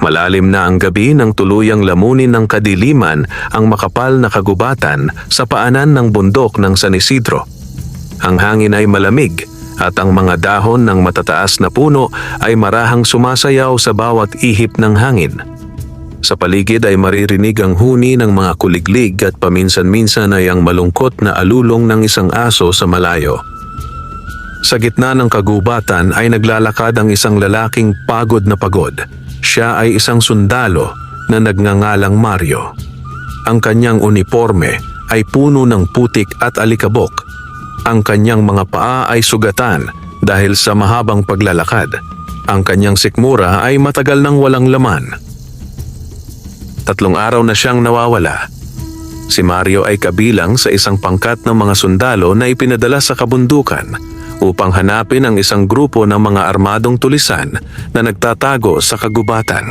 Malalim na ang gabi nang tuluyang lamunin ng kadiliman ang makapal na kagubatan sa paanan ng bundok ng San Isidro. Ang hangin ay malamig at ang mga dahon ng matataas na puno ay marahang sumasayaw sa bawat ihip ng hangin. Sa paligid ay maririnig ang huni ng mga kuliglig at paminsan-minsan ay ang malungkot na alulong ng isang aso sa malayo. Sa gitna ng kagubatan ay naglalakad ang isang lalaking pagod na pagod. Siya ay isang sundalo na nagngangalang Mario. Ang kanyang uniforme ay puno ng putik at alikabok. Ang kanyang mga paa ay sugatan dahil sa mahabang paglalakad. Ang kanyang sikmura ay matagal nang walang laman. 3 araw na siyang nawawala. Si Mario ay kabilang sa isang pangkat ng mga sundalo na ipinadala sa kabundukan upang hanapin ang isang grupo ng mga armadong tulisan na nagtatago sa kagubatan.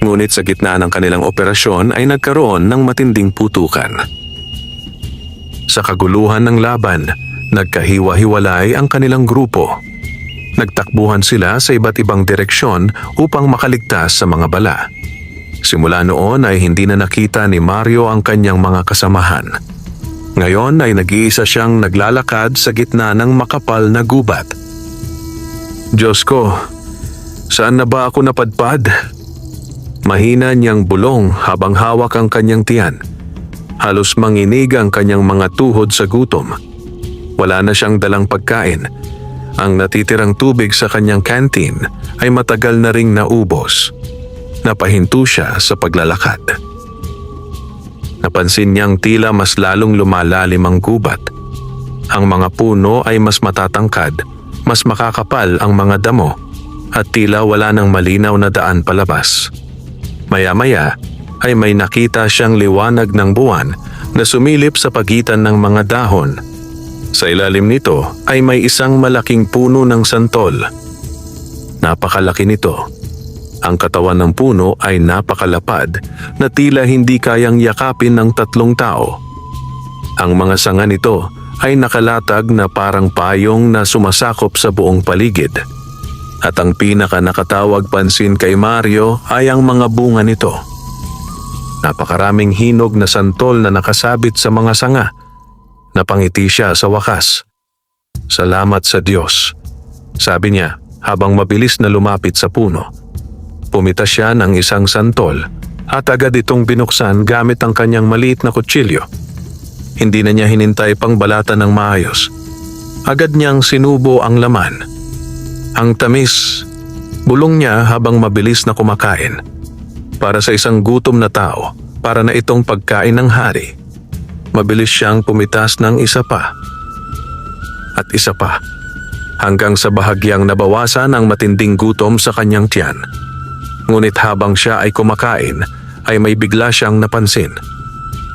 Ngunit sa gitna ng kanilang operasyon ay nagkaroon ng matinding putukan. Sa kaguluhan ng laban, nagkahiwa-hiwalay ang kanilang grupo. Nagtakbuhan sila sa iba't ibang direksyon upang makaligtas sa mga bala. Simula noon ay hindi na nakita ni Mario ang kanyang mga kasamahan. Ngayon ay nag-iisa siyang naglalakad sa gitna ng makapal na gubat. Diyos ko, saan na ba ako napadpad? Mahina niyang bulong habang hawak ang kanyang tiyan. Halos manginig ang kanyang mga tuhod sa gutom. Wala na siyang dalang pagkain. Ang natitirang tubig sa kanyang canteen ay matagal na ring naubos. Napahinto siya sa paglalakad. Napansin niyang tila mas lalong lumalalim ang gubat. Ang mga puno ay mas matatangkad, mas makakapal ang mga damo, at tila wala nang malinaw na daan palabas. Maya-maya ay may nakita siyang liwanag ng buwan na sumilip sa pagitan ng mga dahon. Sa ilalim nito ay may isang malaking puno ng santol. Napakalaki nito. Ang katawan ng puno ay napakalapad na tila hindi kayang yakapin ng 3 tao. Ang mga sanga nito ay nakalatag na parang payong na sumasakop sa buong paligid. At ang pinaka nakatawag pansin kay Mario ay ang mga bunga nito. Napakaraming hinog na santol na nakasabit sa mga sanga. Napangiti siya sa wakas. Salamat sa Diyos, sabi niya habang mabilis na lumapit sa puno. Pumitas siya ng isang santol at agad itong binuksan gamit ang kanyang maliit na kutsilyo. Hindi na niya hinintay pang balatan ng maayos. Agad niyang sinubo ang laman. Ang tamis, bulong niya habang mabilis na kumakain. Para sa isang gutom na tao, para na itong pagkain ng hari. Mabilis siyang pumitas ng isa pa. At isa pa. Hanggang sa bahagyang nabawasan ang matinding gutom sa kanyang tiyan. Ngunit habang siya ay kumakain, ay may bigla siyang napansin.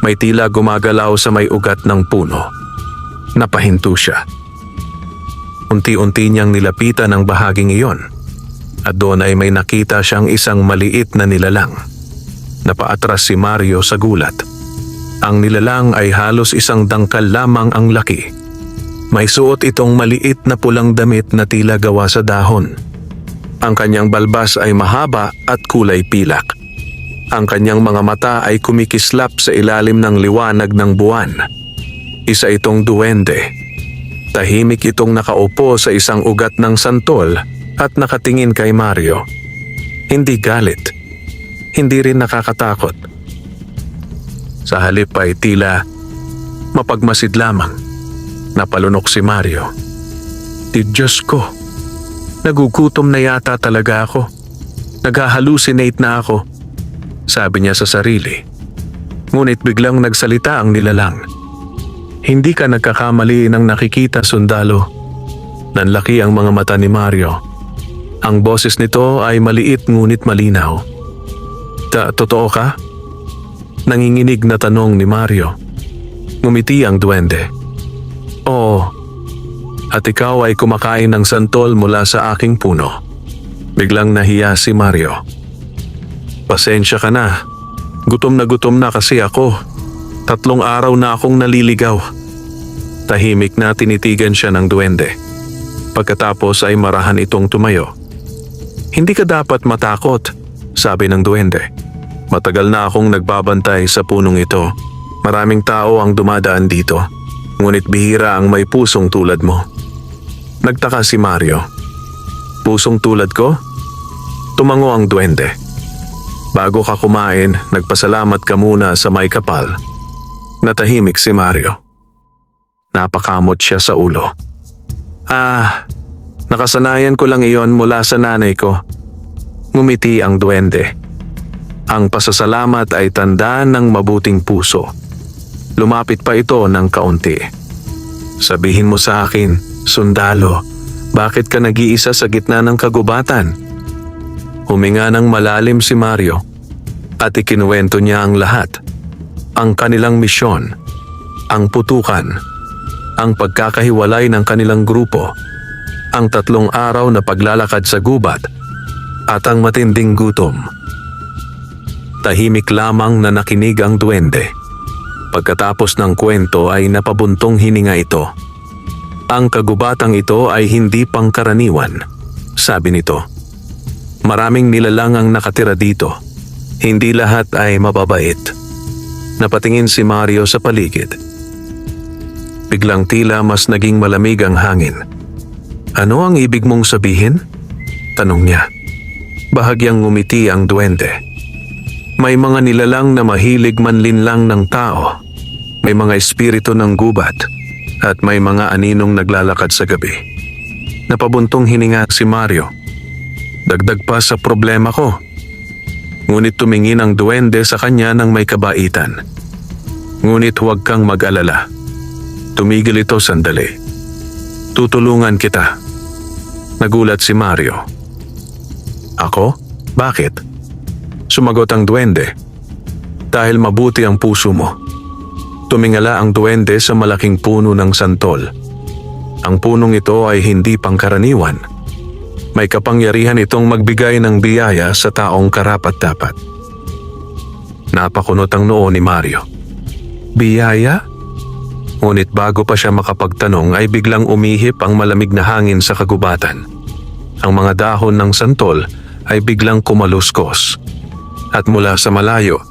May tila gumagalaw sa may ugat ng puno. Napahinto siya. Unti-unti niyang nilapitan ang bahaging iyon. At doon ay may nakita siyang isang maliit na nilalang. Napaatras si Mario sa gulat. Ang nilalang ay halos isang dangkal lamang ang laki. May suot itong maliit na pulang damit na tila gawa sa dahon. Ang kanyang balbas ay mahaba at kulay pilak. Ang kanyang mga mata ay kumikislap sa ilalim ng liwanag ng buwan. Isa itong duwende. Tahimik itong nakaupo sa isang ugat ng santol at nakatingin kay Mario. Hindi galit. Hindi rin nakakatakot. Sa halip ay tila mapagmasid lamang. Napalunok si Mario. Diyos ko! Nagugutom na yata talaga ako. Naghahalusinate na ako, sabi niya sa sarili. Ngunit biglang nagsalita ang nilalang. Hindi ka nagkakamali ng nakikita, sundalo. Nanlaki ang mga mata ni Mario. Ang boses nito ay maliit ngunit malinaw. Totoo ka? Nanginginig na tanong ni Mario. Ngumiti ang duwende. Oo. At ikaw ay kumakain ng santol mula sa aking puno. Biglang nahiya si Mario. Pasensya ka na. Gutom na kasi ako. 3 araw na akong naliligaw. Tahimik na tinitigan siya ng duwende. Pagkatapos ay marahan itong tumayo. Hindi ka dapat matakot. sabi ng duwende. Matagal na akong nagbabantay sa punong ito. Maraming tao ang dumadaan dito. Ngunit bihira ang may pusong tulad mo. Nagtaka si Mario. Pusong tulad ko? Tumango ang duwende. Bago ka kumain, nagpasalamat ka muna sa may kapal. Natahimik si Mario. Napakamot siya sa ulo. Nakasanayan ko lang iyon mula sa nanay ko. Ngumiti ang duwende. Ang pasasalamat ay tanda ng mabuting puso. Lumapit pa ito ng kaunti. Sabihin mo sa akin, sundalo, bakit ka nag-iisa sa gitna ng kagubatan? Huminga ng malalim si Mario at ikinuwento niya ang lahat. Ang kanilang misyon, ang putukan, ang pagkakahiwalay ng kanilang grupo, ang 3 araw na paglalakad sa gubat, at ang matinding gutom. Tahimik lamang na nakinig ang duwende. Pagkatapos ng kwento ay napabuntong hininga ito. Ang kagubatang ito ay hindi pangkaraniwan, sabi nito. Maraming nilalang ang nakatira dito. Hindi lahat ay mababait. Napatingin si Mario sa paligid. Biglang tila mas naging malamig ang hangin. Ano ang ibig mong sabihin? Tanong niya. Bahagyang ngumiti ang duwende. May mga nilalang na mahilig manlinlang ng tao. May mga espiritu ng gubat. At may mga aninong naglalakad sa gabi. Napabuntong hininga si Mario. Dagdag pa sa problema ko. Ngunit tumingin ang duwende sa kanya ng may kabaitan. Ngunit huwag kang mag-alala. Tumigil ito sandali. Tutulungan kita. Nagulat si Mario. Ako? Bakit? Sumagot ang duwende. Dahil mabuti ang puso mo. Tumingala ang duwende sa malaking puno ng santol. Ang punong ito ay hindi pangkaraniwan. May kapangyarihan itong magbigay ng biyaya sa taong karapat-dapat. Napakunot ang noo ni Mario. Biyaya? Ngunit bago pa siya makapagtanong ay biglang umihip ang malamig na hangin sa kagubatan. Ang mga dahon ng santol ay biglang kumaluskos. At mula sa malayo,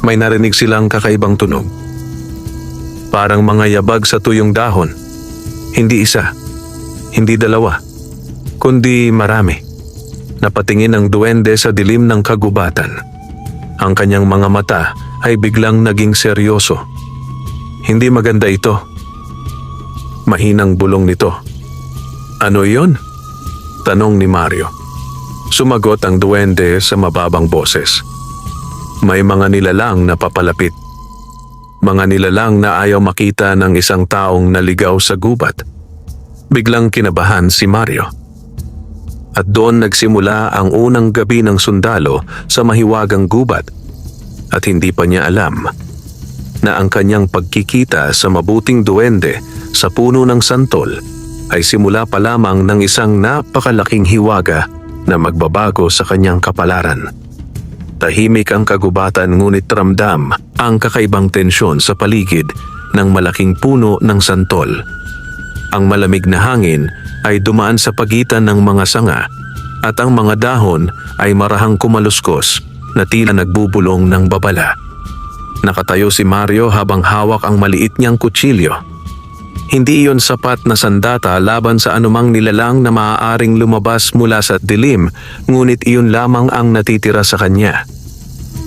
may narinig silang kakaibang tunog. Parang mga yabag sa tuyong dahon. Hindi isa, hindi dalawa, kundi marami. Napatingin ang duwende sa dilim ng kagubatan. Ang kanyang mga mata ay biglang naging seryoso. Hindi maganda ito. Mahinang bulong nito. Ano yon? Tanong ni Mario. Sumagot ang duwende sa mababang boses. May mga nilalang na papalapit. Mga nilalang na ayaw makita ng isang taong naligaw sa gubat. Biglang kinabahan si Mario. At doon nagsimula ang unang gabi ng sundalo sa mahiwagang gubat. At hindi pa niya alam na ang kanyang pagkikita sa mabuting duwende sa puno ng santol ay simula pa lamang ng isang napakalaking hiwaga na magbabago sa kanyang kapalaran. Tahimik ang kagubatan ngunit ramdam ang kakaibang tensyon sa paligid ng malaking puno ng santol. Ang malamig na hangin ay dumaan sa pagitan ng mga sanga at ang mga dahon ay marahang kumaluskos na tila nagbubulong ng babala. Nakatayo si Mario habang hawak ang maliit niyang kutsilyo. Hindi iyon sapat na sandata laban sa anumang nilalang na maaaring lumabas mula sa dilim, ngunit iyon lamang ang natitira sa kanya.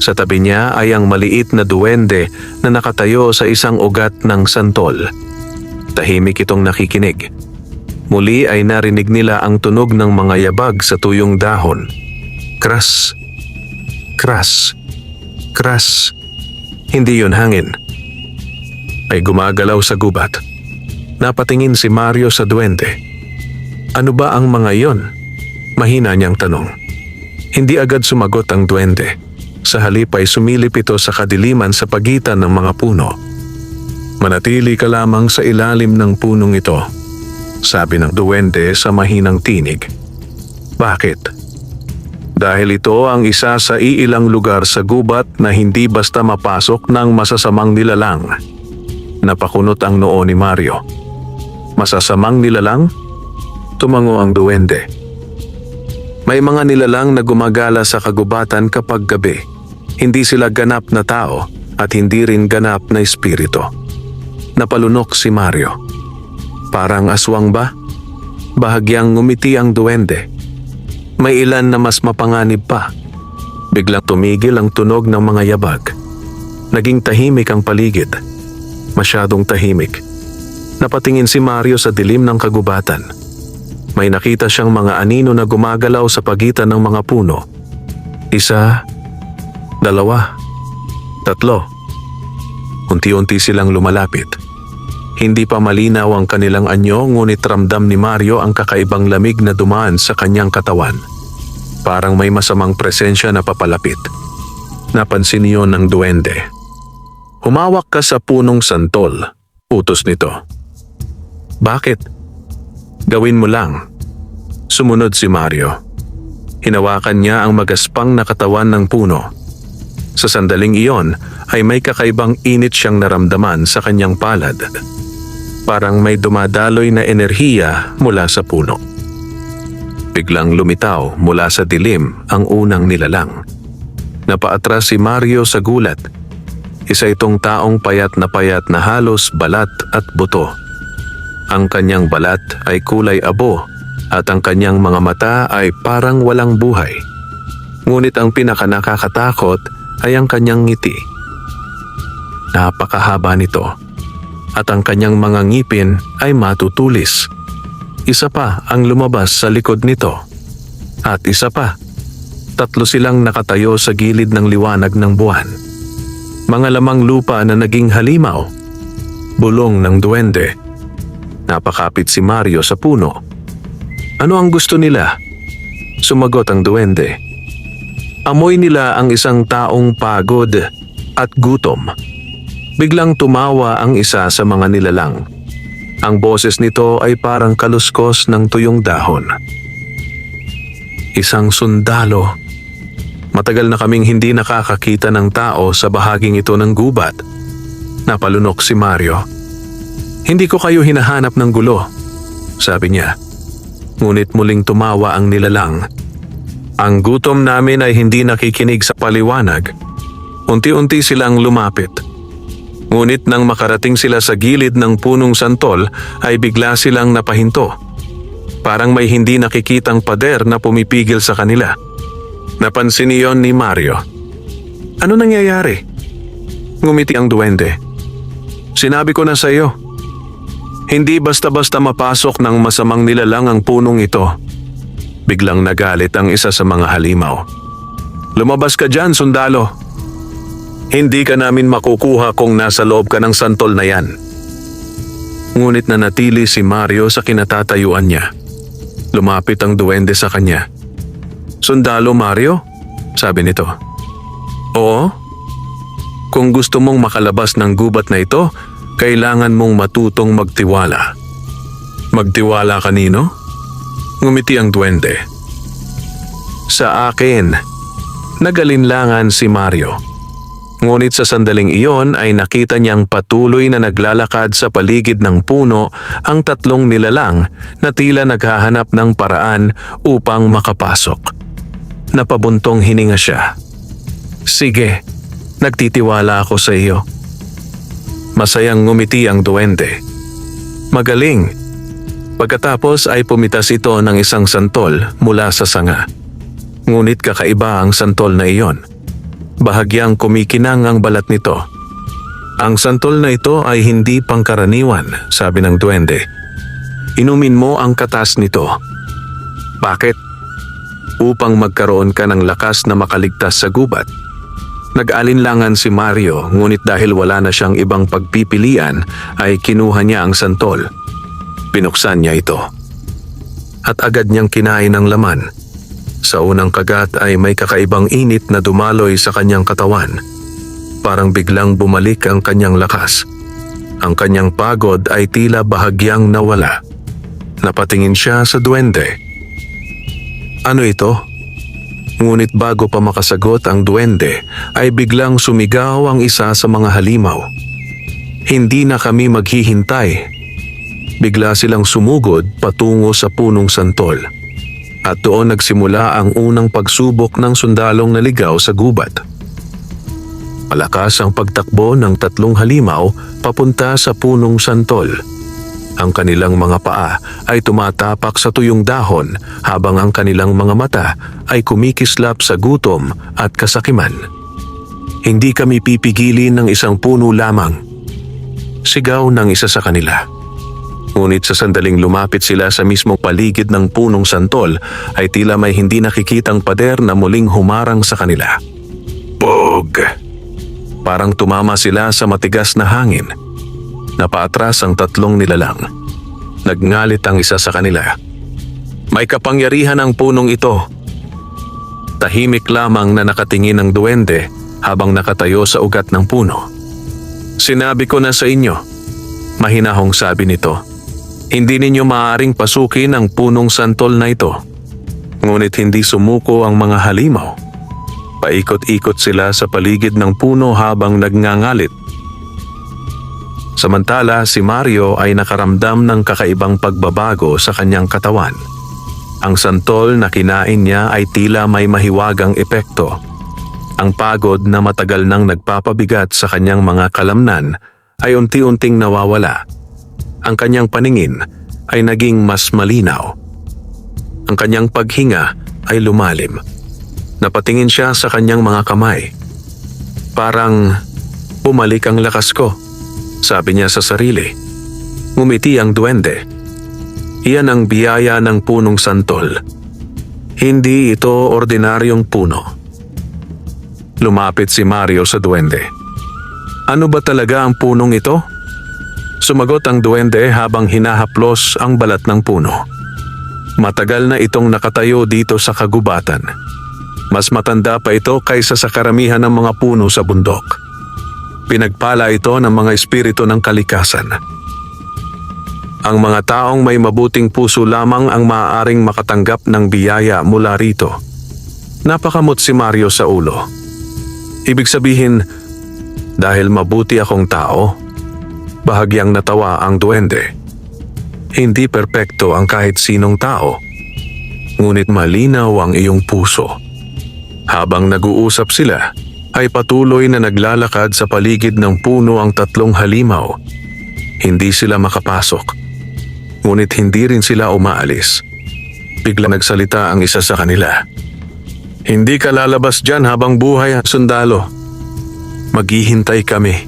Sa tabi niya ay ang maliit na duwende na nakatayo sa isang ugat ng santol. Tahimik itong nakikinig. Muli ay narinig nila ang tunog ng mga yabag sa tuyong dahon. Kras, kras, kras. Hindi yun hangin. Ay gumagalaw sa gubat. Napatingin si Mario sa duwende. Ano ba ang mga iyon? Mahina niyang tanong. Hindi agad sumagot ang duwende. Sa halip ay sumilip ito sa kadiliman sa pagitan ng mga puno. Manatili ka lamang sa ilalim ng punong ito, sabi ng duwende sa mahinang tinig. Bakit? Dahil ito ang isa sa iilang lugar sa gubat na hindi basta mapasok ng masasamang nilalang. Napakunot ang noo ni Mario. Masasamang nilalang? Tumango ang duwende. May mga nilalang na gumagala sa kagubatan kapag gabi. Hindi sila ganap na tao at hindi rin ganap na espiritu. Napalunok si Mario. Parang aswang ba? Bahagyang ngumiti ang duwende. May ilan na mas mapanganib pa. Biglang tumigil ang tunog ng mga yabag. Naging tahimik ang paligid. Masyadong tahimik. Napatingin si Mario sa dilim ng kagubatan. May nakita siyang mga anino na gumagalaw sa pagitan ng mga puno. 1, 2, 3. Unti-unti silang lumalapit. Hindi pa malinaw ang kanilang anyo, ngunit ramdam ni Mario ang kakaibang lamig na dumaan sa kanyang katawan. Parang may masamang presensya na papalapit. Napansin niyon ng duwende. Humawak ka sa punong santol, utos nito. Bakit? Gawin mo lang. Sumunod si Mario. Hinawakan niya ang magaspang na katawan ng puno. Sa sandaling iyon ay may kakaibang init siyang naramdaman sa kanyang palad. Parang may dumadaloy na enerhiya mula sa puno. Biglang lumitaw mula sa dilim ang unang nilalang. Napaatras si Mario sa gulat. Isa itong taong payat na halos balat at buto. Ang kanyang balat ay kulay abo at ang kanyang mga mata ay parang walang buhay. Ngunit ang pinakanakakatakot ay ang kanyang ngiti. Napakahaba nito at ang kanyang mga ngipin ay matutulis. Isa pa ang lumabas sa likod nito. At isa pa. 3 silang nakatayo sa gilid ng liwanag ng buwan. Mga lamang lupa na naging halimaw. Bulong ng duwende. Napakapit si Mario sa puno. Ano ang gusto nila? Sumagot ang duwende. Amoy nila ang isang taong pagod at gutom. Biglang tumawa ang isa sa mga nilalang. Ang boses nito ay parang kaluskos ng tuyong dahon. Isang sundalo. Matagal na kaming hindi nakakakita ng tao sa bahaging ito ng gubat. Napalunok si Mario. Hindi ko kayo hinahanap ng gulo, sabi niya. Ngunit muling tumawa ang nilalang. Ang gutom namin ay hindi nakikinig sa paliwanag. Unti-unti silang lumapit. Ngunit nang makarating sila sa gilid ng punong santol ay bigla silang napahinto. Parang may hindi nakikitang pader na pumipigil sa kanila. Napansin iyon ni Mario. Ano nangyayari? Ngumiti ang duwende. Sinabi ko na sa iyo. Hindi basta-basta mapasok ng masamang nilalang ang punong ito. Biglang nagalit ang isa sa mga halimaw. Lumabas ka dyan, sundalo. Hindi ka namin makukuha kung nasa loob ka ng santol na yan. Ngunit nanatili si Mario sa kinatatayuan niya. Lumapit ang duwende sa kanya. Sundalo, Mario? Sabi nito. Oo. Kung gusto mong makalabas ng gubat na ito, kailangan mong matutong magtiwala. Magtiwala kanino? Ngumiti ang duwende. Sa akin. Nagalinlangan si Mario. Ngunit sa sandaling iyon ay nakita niyang patuloy na naglalakad sa paligid ng puno ang 3 nilalang na tila naghahanap ng paraan upang makapasok. Napabuntong hininga siya. Sige, nagtitiwala ako sa iyo. Masayang ngumiti ang duwende. Magaling. Pagkatapos ay pumitas ito ng isang santol mula sa sanga. Ngunit kakaiba ang santol na iyon. Bahagyang kumikinang ang balat nito. Ang santol na ito ay hindi pangkaraniwan, sabi ng duwende. Inumin mo ang katas nito. Bakit? Upang magkaroon ka ng lakas na makaligtas sa gubat. Nag-alinlangan si Mario, ngunit dahil wala na siyang ibang pagpipilian ay kinuha niya ang santol. Binuksan niya ito. At agad niyang kinain ang laman. Sa unang kagat ay may kakaibang init na dumaloy sa kanyang katawan. Parang biglang bumalik ang kanyang lakas. Ang kanyang pagod ay tila bahagyang nawala. Napatingin siya sa duwende. Ano ito? Ngunit bago pa makasagot ang duwende ay biglang sumigaw ang isa sa mga halimaw. Hindi na kami maghihintay. Bigla silang sumugod patungo sa punong santol. At doon nagsimula ang unang pagsubok ng sundalong naligaw sa gubat. Malakas ang pagtakbo ng 3 halimaw papunta sa punong santol. Ang kanilang mga paa ay tumatapak sa tuyong dahon habang ang kanilang mga mata ay kumikislap sa gutom at kasakiman. Hindi kami pipigilin ng isang puno lamang. Sigaw ng isa sa kanila. Ngunit sa sandaling lumapit sila sa mismong paligid ng punong santol ay tila may hindi nakikitang pader na muling humarang sa kanila. Pog! Parang tumama sila sa matigas na hangin. Napaatras ang 3 nilalang. Nagngalit ang isa sa kanila. May kapangyarihan ang punong ito. Tahimik lamang na nakatingin ang duwende habang nakatayo sa ugat ng puno. Sinabi ko na sa inyo, mahinahong sabi nito. Hindi ninyo maaaring pasukin ang punong santol na ito. Ngunit hindi sumuko ang mga halimaw. Paikot-ikot sila sa paligid ng puno habang nagngangalit. Samantala si Mario ay nakaramdam ng kakaibang pagbabago sa kanyang katawan. Ang santol na kinain niya ay tila may mahiwagang epekto. Ang pagod na matagal nang nagpapabigat sa kanyang mga kalamnan ay unti-unting nawawala. Ang kanyang paningin ay naging mas malinaw. Ang kanyang paghinga ay lumalim. Napatingin siya sa kanyang mga kamay. Parang bumalik ang lakas ko, sabi niya sa sarili. Ngumiti ang duwende. Iyan ang biyaya ng punong santol. Hindi ito ordinaryong puno. Lumapit si Mario sa duwende. Ano ba talaga ang punong ito? Sumagot ang duwende habang hinahaplos ang balat ng puno. Matagal na itong nakatayo dito sa kagubatan. Mas matanda pa ito kaysa sa karamihan ng mga puno sa bundok. Pinagpala ito ng mga espiritu ng kalikasan. Ang mga taong may mabuting puso lamang ang maaaring makatanggap ng biyaya mula rito. Napakamot si Mario sa ulo. Ibig sabihin, dahil mabuti akong tao, bahagyang natawa ang duwende. Hindi perpekto ang kahit sinong tao, ngunit malinaw ang iyong puso. Habang nag-uusap sila, ay patuloy na naglalakad sa paligid ng puno ang 3 halimaw. Hindi sila makapasok, ngunit hindi rin sila umaalis. Bigla nagsalita ang isa sa kanila. Hindi ka lalabas dyan habang buhay, sundalo. Maghihintay kami.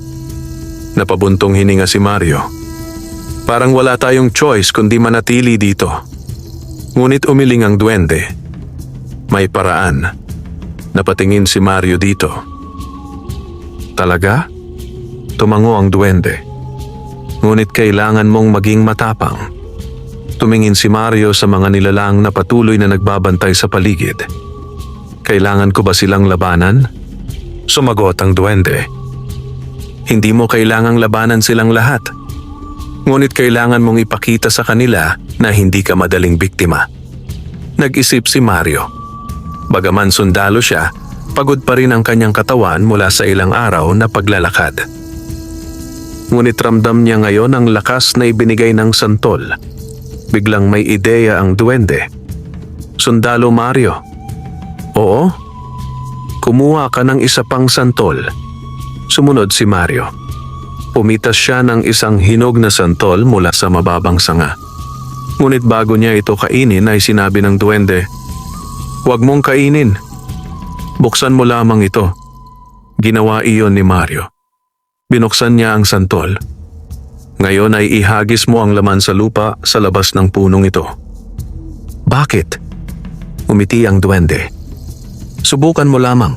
Napabuntong hininga si Mario. Parang wala tayong choice kundi manatili dito. Ngunit umiling ang duwende. May paraan. Napatingin si Mario dito. Talaga? Tumango ang duwende. Ngunit kailangan mong maging matapang. Tumingin si Mario sa mga nilalang na patuloy na nagbabantay sa paligid. Kailangan ko ba silang labanan? Sumagot ang duwende. Hindi mo kailangang labanan silang lahat. Ngunit kailangan mong ipakita sa kanila na hindi ka madaling biktima. Nag-isip si Mario. Bagaman sundalo siya, pagod pa rin ang kanyang katawan mula sa ilang araw na paglalakad. Ngunit ramdam niya ngayon ang lakas na ibinigay ng santol. Biglang may ideya ang duwende. Sundalo Mario. Oo? Kumuha ka ng isa pang santol. Sumunod si Mario. Pumitas siya ng isang hinog na santol mula sa mababang sanga. Ngunit bago niya ito kainin ay sinabi ng duwende, "Huwag mong kainin. Buksan mo lamang ito." Ginawa iyon ni Mario. Binuksan niya ang santol. Ngayon ay ihagis mo ang laman sa lupa sa labas ng punong ito. Bakit? Umiti ang duwende. Subukan mo lamang.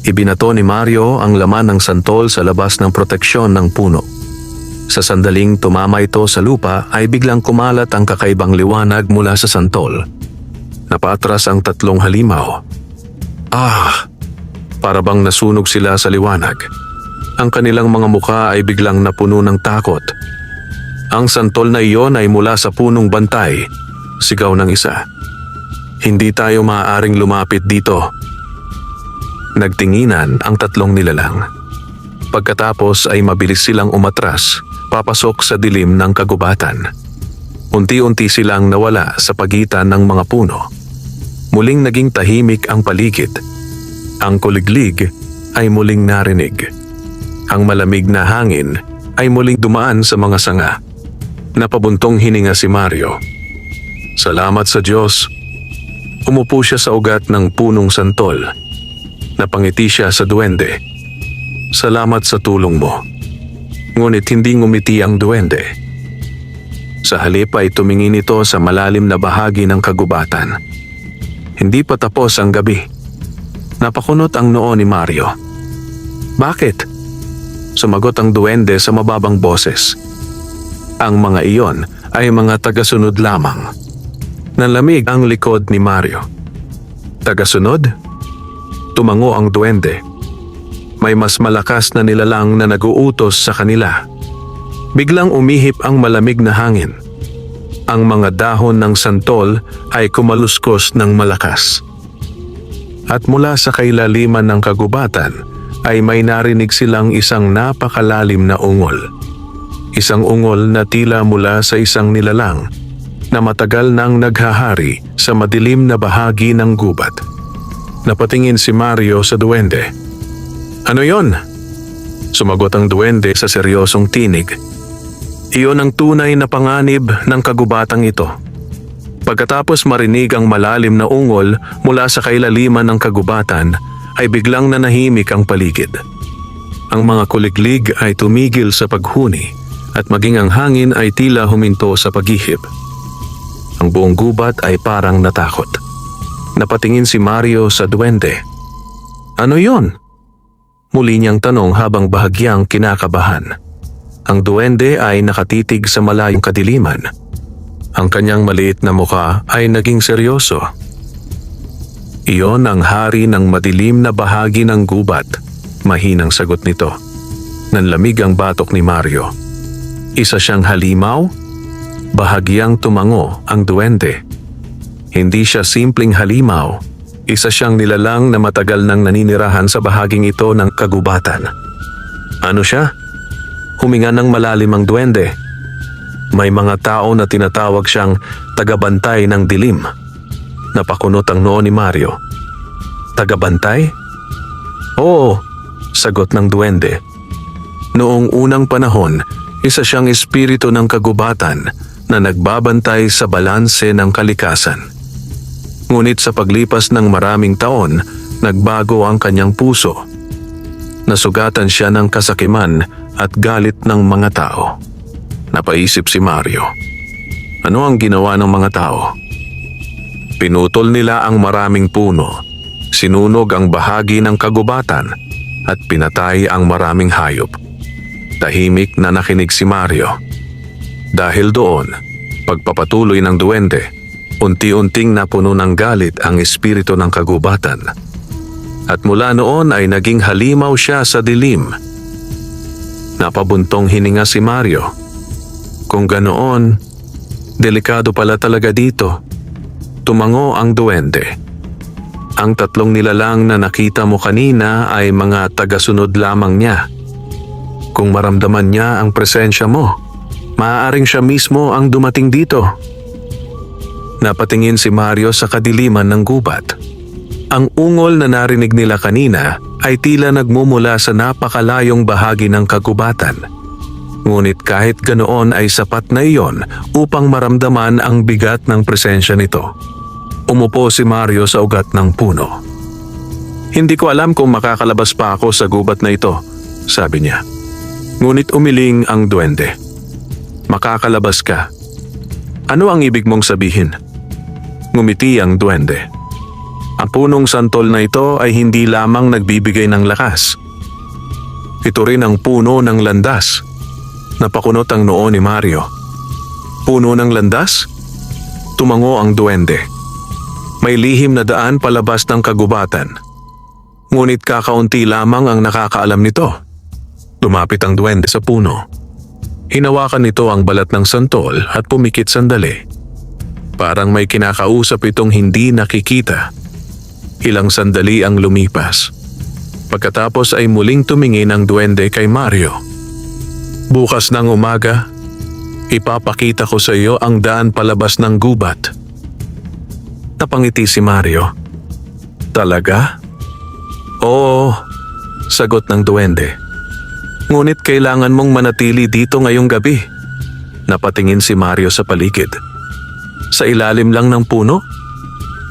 Ibinato ni Mario ang laman ng santol sa labas ng proteksyon ng puno. Sa sandaling tumama ito sa lupa ay biglang kumalat ang kakaibang liwanag mula sa santol. Napaatras ang 3 halimaw. Para bang nasunog sila sa liwanag. Ang kanilang mga mukha ay biglang napuno ng takot. Ang santol na iyon ay mula sa punong bantay. Sigaw ng isa. Hindi tayo maaaring lumapit dito. Nagtinginan ang 3 nilalang. Pagkatapos ay mabilis silang umatras, papasok sa dilim ng kagubatan. Unti-unti silang nawala sa pagitan ng mga puno. muling naging tahimik ang paligid. Ang kuliglig ay muling narinig. Ang malamig na hangin ay muling dumaan sa mga sanga. Napabuntong hininga si Mario. Salamat sa Diyos. Umupo siya sa ugat ng punong santol. Napangiti siya sa duwende. Salamat sa tulong mo. Ngunit hindi ngumiti ang duwende. Sa halip ay tumingin ito sa malalim na bahagi ng kagubatan. Hindi pa tapos ang gabi. Napakunot ang noo ni Mario. Bakit? Sumagot ang duwende sa mababang boses. Ang mga iyon ay mga tagasunod lamang. Nalamig ang likod ni Mario. Tagasunod? Tumango ang duwende. May mas malakas na nilalang na nag-uutos sa kanila. Biglang umihip ang malamig na hangin. Ang mga dahon ng santol ay kumaluskos ng malakas. At mula sa kailaliman ng kagubatan ay may narinig silang isang napakalalim na ungol. Isang ungol na tila mula sa isang nilalang na matagal nang naghahari sa madilim na bahagi ng gubat. Napatingin si Mario sa duwende. Ano yon? Sumagot ang duwende sa seryosong tinig. Iyon ang tunay na panganib ng kagubatang ito. Pagkatapos marinig ang malalim na ungol mula sa kailaliman ng kagubatan, ay biglang nanahimik ang paligid. Ang mga kuliglig ay tumigil sa paghuni at maging ang hangin ay tila huminto sa paghihip. Ang buong gubat ay parang natakot. Napatingin si Mario sa duwende. Ano yon? Muli niyang tanong habang bahagyang kinakabahan. Ang duwende ay nakatitig sa malayong kadiliman. Ang kanyang maliit na mukha ay naging seryoso. Iyon ang hari ng madilim na bahagi ng gubat. Mahinang sagot nito. Nanlamig ang batok ni Mario. Isa siyang halimaw? Bahagyang tumango ang duwende. Hindi siya simpleng halimaw. Isa siyang nilalang na matagal nang naninirahan sa bahaging ito ng kagubatan. Ano siya? Huminga ng malalim ang duwende. May mga tao na tinatawag siyang tagabantay ng dilim. Napakunot ang noo ni Mario. Tagabantay? Oo, sagot ng duwende. Noong unang panahon, isa siyang espiritu ng kagubatan na nagbabantay sa balanse ng kalikasan. Ngunit sa paglipas ng maraming taon, nagbago ang kanyang puso. Nasugatan siya ng kasakiman at galit ng mga tao. Napaisip si Mario. Ano ang ginawa ng mga tao? Pinutol nila ang maraming puno, sinunog ang bahagi ng kagubatan at pinatay ang maraming hayop. Tahimik na nakinig si Mario. Dahil doon, pagpapatuloy ng duwende, unti-unting napuno ng galit ang espiritu ng kagubatan. At mula noon ay naging halimaw siya sa dilim. Napabuntong hininga si Mario. Kung ganoon, delikado pala talaga dito. Tumango ang duwende. Ang tatlong nilalang na nakita mo kanina ay mga tagasunod lamang niya. Kung maramdaman niya ang presensya mo, maaaring siya mismo ang dumating dito. Napatingin si Mario sa kadiliman ng gubat. Ang ungol na narinig nila kanina ay tila nagmumula sa napakalayong bahagi ng kagubatan. Ngunit kahit ganoon ay sapat na iyon upang maramdaman ang bigat ng presensya nito. Umupo si Mario sa ugat ng puno. Hindi ko alam kung makakalabas pa ako sa gubat na ito, sabi niya. Ngunit umiling ang duwende. Makakalabas ka. Ano ang ibig mong sabihin? Ngumiti ang duwende. Ang punong santol na ito ay hindi lamang nagbibigay ng lakas. Ito rin ang puno ng landas. Napakunot ang noo ni Mario. Puno ng landas? Tumango ang duwende. May lihim na daan palabas ng kagubatan. Ngunit kakaunti lamang ang nakakaalam nito. Lumapit ang duwende sa puno. Hinawakan nito ang balat ng santol at pumikit sandali. Parang may kinakausap itong hindi nakikita. Ilang sandali ang lumipas. Pagkatapos ay muling tumingin ang duwende kay Mario. Bukas ng umaga, ipapakita ko sa iyo ang daan palabas ng gubat. Napangiti si Mario. Talaga? Oo, sagot ng duwende. Ngunit kailangan mong manatili dito ngayong gabi. Napatingin si Mario sa paligid. Sa ilalim lang ng puno?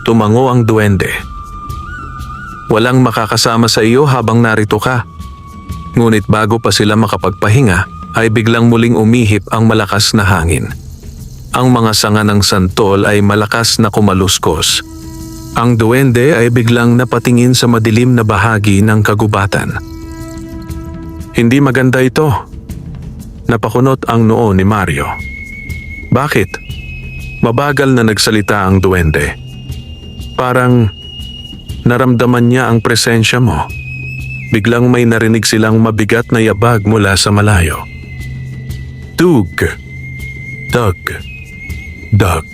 Tumango ang duwende. Walang makakasama sa iyo habang narito ka. Ngunit bago pa sila makapagpahinga, ay biglang muling umihip ang malakas na hangin. Ang mga sanga ng santol ay malakas na kumaluskos. Ang duwende ay biglang napatingin sa madilim na bahagi ng kagubatan. Hindi maganda ito. Napakunot ang noo ni Mario. Bakit? Mabagal na nagsalita ang duwende. Parang naramdaman niya ang presensya mo. Biglang may narinig silang mabigat na yabag mula sa malayo. Dug. Dug. Dug.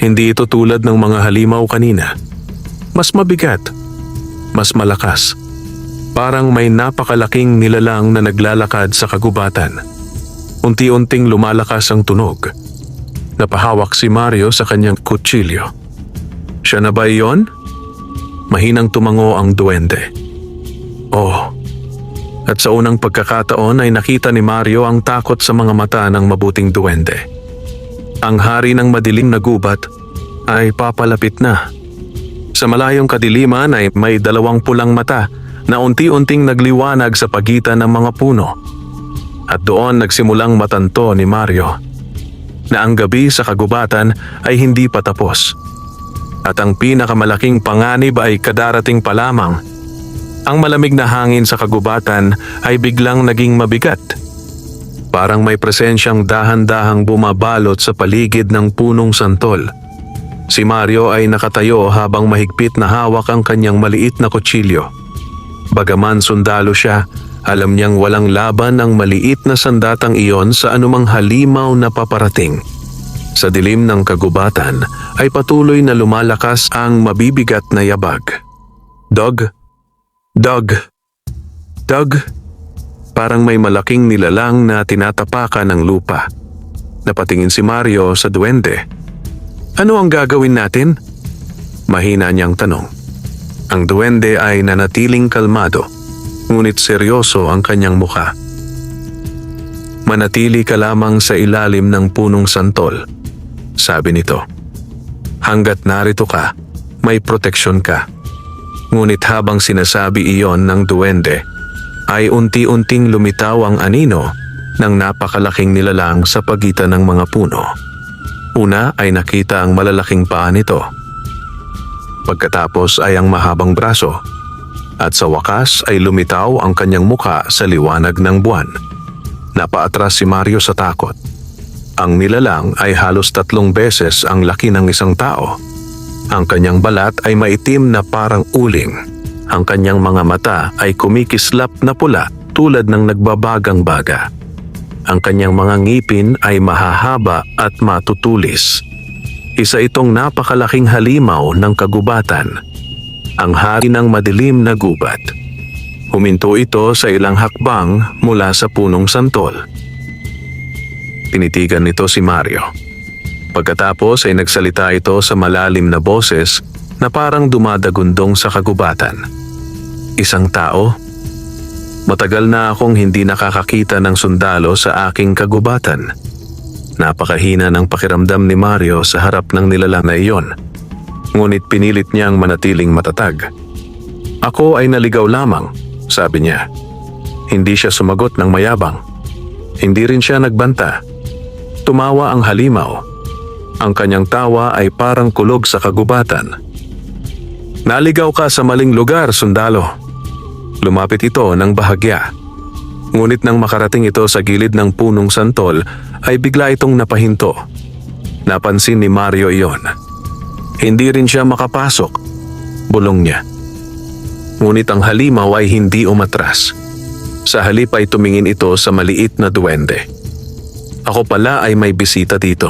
Hindi ito tulad ng mga halimaw kanina. Mas mabigat. Mas malakas. Parang may napakalaking nilalang na naglalakad sa kagubatan. Unti-unting lumalakas ang tunog. Napahawak si Mario sa kanyang kutsilyo. Siya na ba iyon? Mahinang tumango ang duwende. Oh. At sa unang pagkakataon ay nakita ni Mario ang takot sa mga mata ng mabuting duwende. Ang hari ng madilim na gubat ay papalapit na. Sa malayong kadiliman ay may 2 pulang mata na unti-unting nagliwanag sa pagitan ng mga puno. At doon nagsimulang matanto ni Mario na ang gabi sa kagubatan ay hindi pa tapos. At ang pinakamalaking panganib ay kadarating pa lamang. Ang malamig na hangin sa kagubatan ay biglang naging mabigat. Parang may presensyang dahan-dahang bumabalot sa paligid ng punong santol. Si Mario ay nakatayo habang mahigpit na hawak ang kanyang maliit na kutsilyo. Bagaman sundalo siya, alam niyang walang laban ang maliit na sandatang iyon sa anumang halimaw na paparating. Sa dilim ng kagubatan ay patuloy na lumalakas ang mabibigat na yabag. Dog, dog, dog. Parang may malaking nilalang na tinatapakan ng lupa. Napatingin si Mario sa duwende. Ano ang gagawin natin? Mahina niyang tanong. Ang duwende ay nanatiling kalmado, ngunit seryoso ang kanyang mukha. Manatili ka lamang sa ilalim ng punong santol, sabi nito. Hanggat narito ka, may proteksyon ka. Ngunit habang sinasabi iyon ng duwende, ay unti-unting lumitaw ang anino ng napakalaking nilalang sa pagitan ng mga puno. Una ay nakita ang malalaking paa nito. Pagkatapos ay ang mahabang braso. At sa wakas ay lumitaw ang kanyang muka sa liwanag ng buwan. Napaatras si Mario sa takot. Ang nilalang ay halos 3 beses ang laki ng isang tao. Ang kanyang balat ay maitim na parang uling. Ang kanyang mga mata ay kumikislap na pula tulad ng nagbabagang baga. Ang kanyang mga ngipin ay mahahaba at matutulis. Isa itong napakalaking halimaw ng kagubatan. Ang hari ng madilim na gubat. Huminto ito sa ilang hakbang mula sa punong santol. Tinitigan nito si Mario. Pagkatapos ay nagsalita ito sa malalim na boses na parang dumadagundong sa kagubatan. Isang tao? Matagal na akong hindi nakakakita ng sundalo sa aking kagubatan. Napakahina ng pakiramdam ni Mario sa harap ng nilalang na iyon. Ngunit pinilit niyang manatiling matatag. Ako ay naligaw lamang, sabi niya. Hindi siya sumagot ng mayabang. Hindi rin siya nagbanta. Tumawa ang halimaw. Ang kanyang tawa ay parang kulog sa kagubatan. Naligaw ka sa maling lugar, sundalo. Lumapit ito ng bahagya. Ngunit nang makarating ito sa gilid ng punong santol, ay bigla itong napahinto. Napansin ni Mario iyon. Hindi rin siya makapasok. Bulong niya. Ngunit ang halimaw ay hindi umatras. Sa halip ay tumingin ito sa maliit na duwende. Ako pala ay may bisita dito.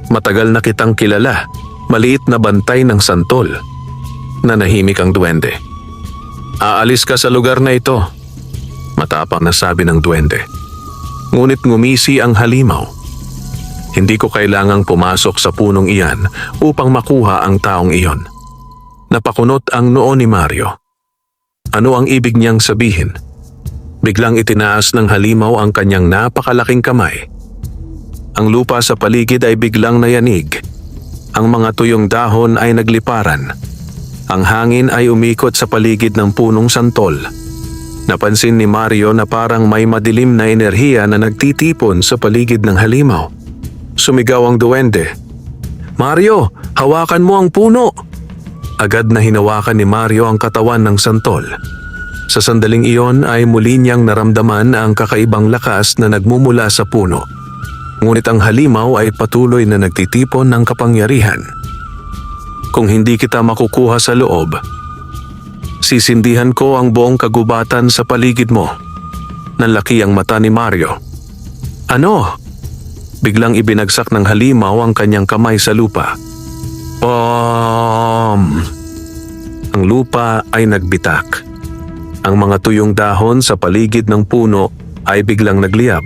Matagal na kitang kilala, maliit na bantay ng santol. Nanahimik ang duwende. Aalis ka sa lugar na ito, matapang na sabi ng duwende. Ngunit ngumisi ang halimaw. Hindi ko kailangang pumasok sa punong iyan upang makuha ang taong iyon. Napakunot ang noo ni Mario. Ano ang ibig niyang sabihin? Biglang itinaas ng halimaw ang kanyang napakalaking kamay. Ang lupa sa paligid ay biglang nayanig. Ang mga tuyong dahon ay nagliparan. Ang hangin ay umikot sa paligid ng punong santol. Napansin ni Mario na parang may madilim na enerhiya na nagtitipon sa paligid ng halimaw. Sumigaw ang duwende. "Mario, hawakan mo ang puno!" Agad na hinawakan ni Mario ang katawan ng santol. Sa sandaling iyon ay muli niyang naramdaman ang kakaibang lakas na nagmumula sa puno. Ngunit ang halimaw ay patuloy na nagtitipon ng kapangyarihan. "Kung hindi kita makukuha sa loob, sisindihan ko ang buong kagubatan sa paligid mo." Nanlaki ang mata ni Mario. "Ano?" Biglang ibinagsak ng halimaw ang kanyang kamay sa lupa. Pom! Ang lupa ay nagbitak. Ang mga tuyong dahon sa paligid ng puno ay biglang nagliyab.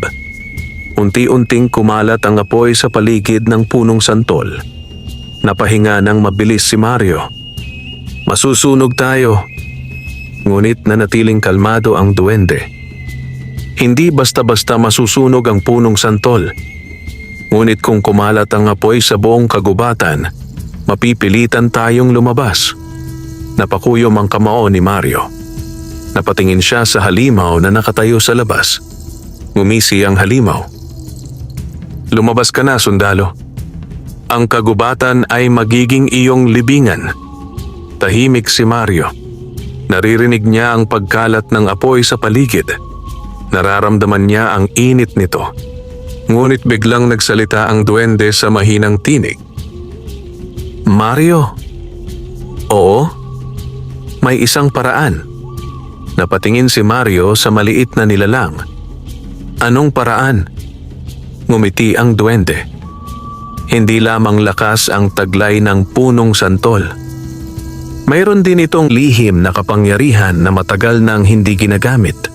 Unti-unting kumalat ang apoy sa paligid ng punong santol. Napahinga ng mabilis si Mario. "Masusunog tayo." Ngunit nanatiling kalmado ang duwende. Hindi basta-basta masusunog ang punong santol. Ngunit kung kumalat ang apoy sa buong kagubatan, mapipilitan tayong lumabas. Napakuyom ang kamao ni Mario. Napatingin siya sa halimaw na nakatayo sa labas. Ngumisi ang halimaw. "Lumabas ka na, sundalo. Ang kagubatan ay magiging iyong libingan." Tahimik si Mario. Naririnig niya ang pagkalat ng apoy sa paligid. Nararamdaman niya ang init nito. Ngunit biglang nagsalita ang duwende sa mahinang tinig. "Mario." "Oo? May isang paraan." Napatingin si Mario sa maliit na nilalang. "Anong paraan?" Ngumiti ang duwende. "Hindi lamang lakas ang taglay ng punong santol. Mayroon din itong lihim na kapangyarihan na matagal nang hindi ginagamit."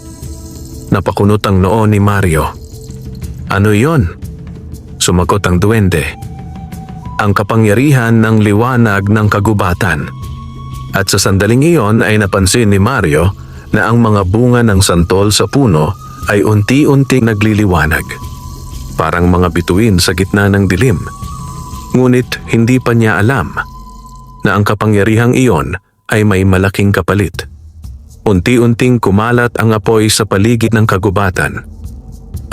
Napakunot ang noo ni Mario. "Ano yon?" Sumagot ang duwende. "Ang kapangyarihan ng liwanag ng kagubatan." At sa sandaling iyon ay napansin ni Mario na ang mga bunga ng santol sa puno ay unti-unting nagliliwanag. Parang mga bituin sa gitna ng dilim. Ngunit hindi pa niya alam na ang kapangyarihang iyon ay may malaking kapalit. Unti-unting kumalat ang apoy sa paligid ng kagubatan.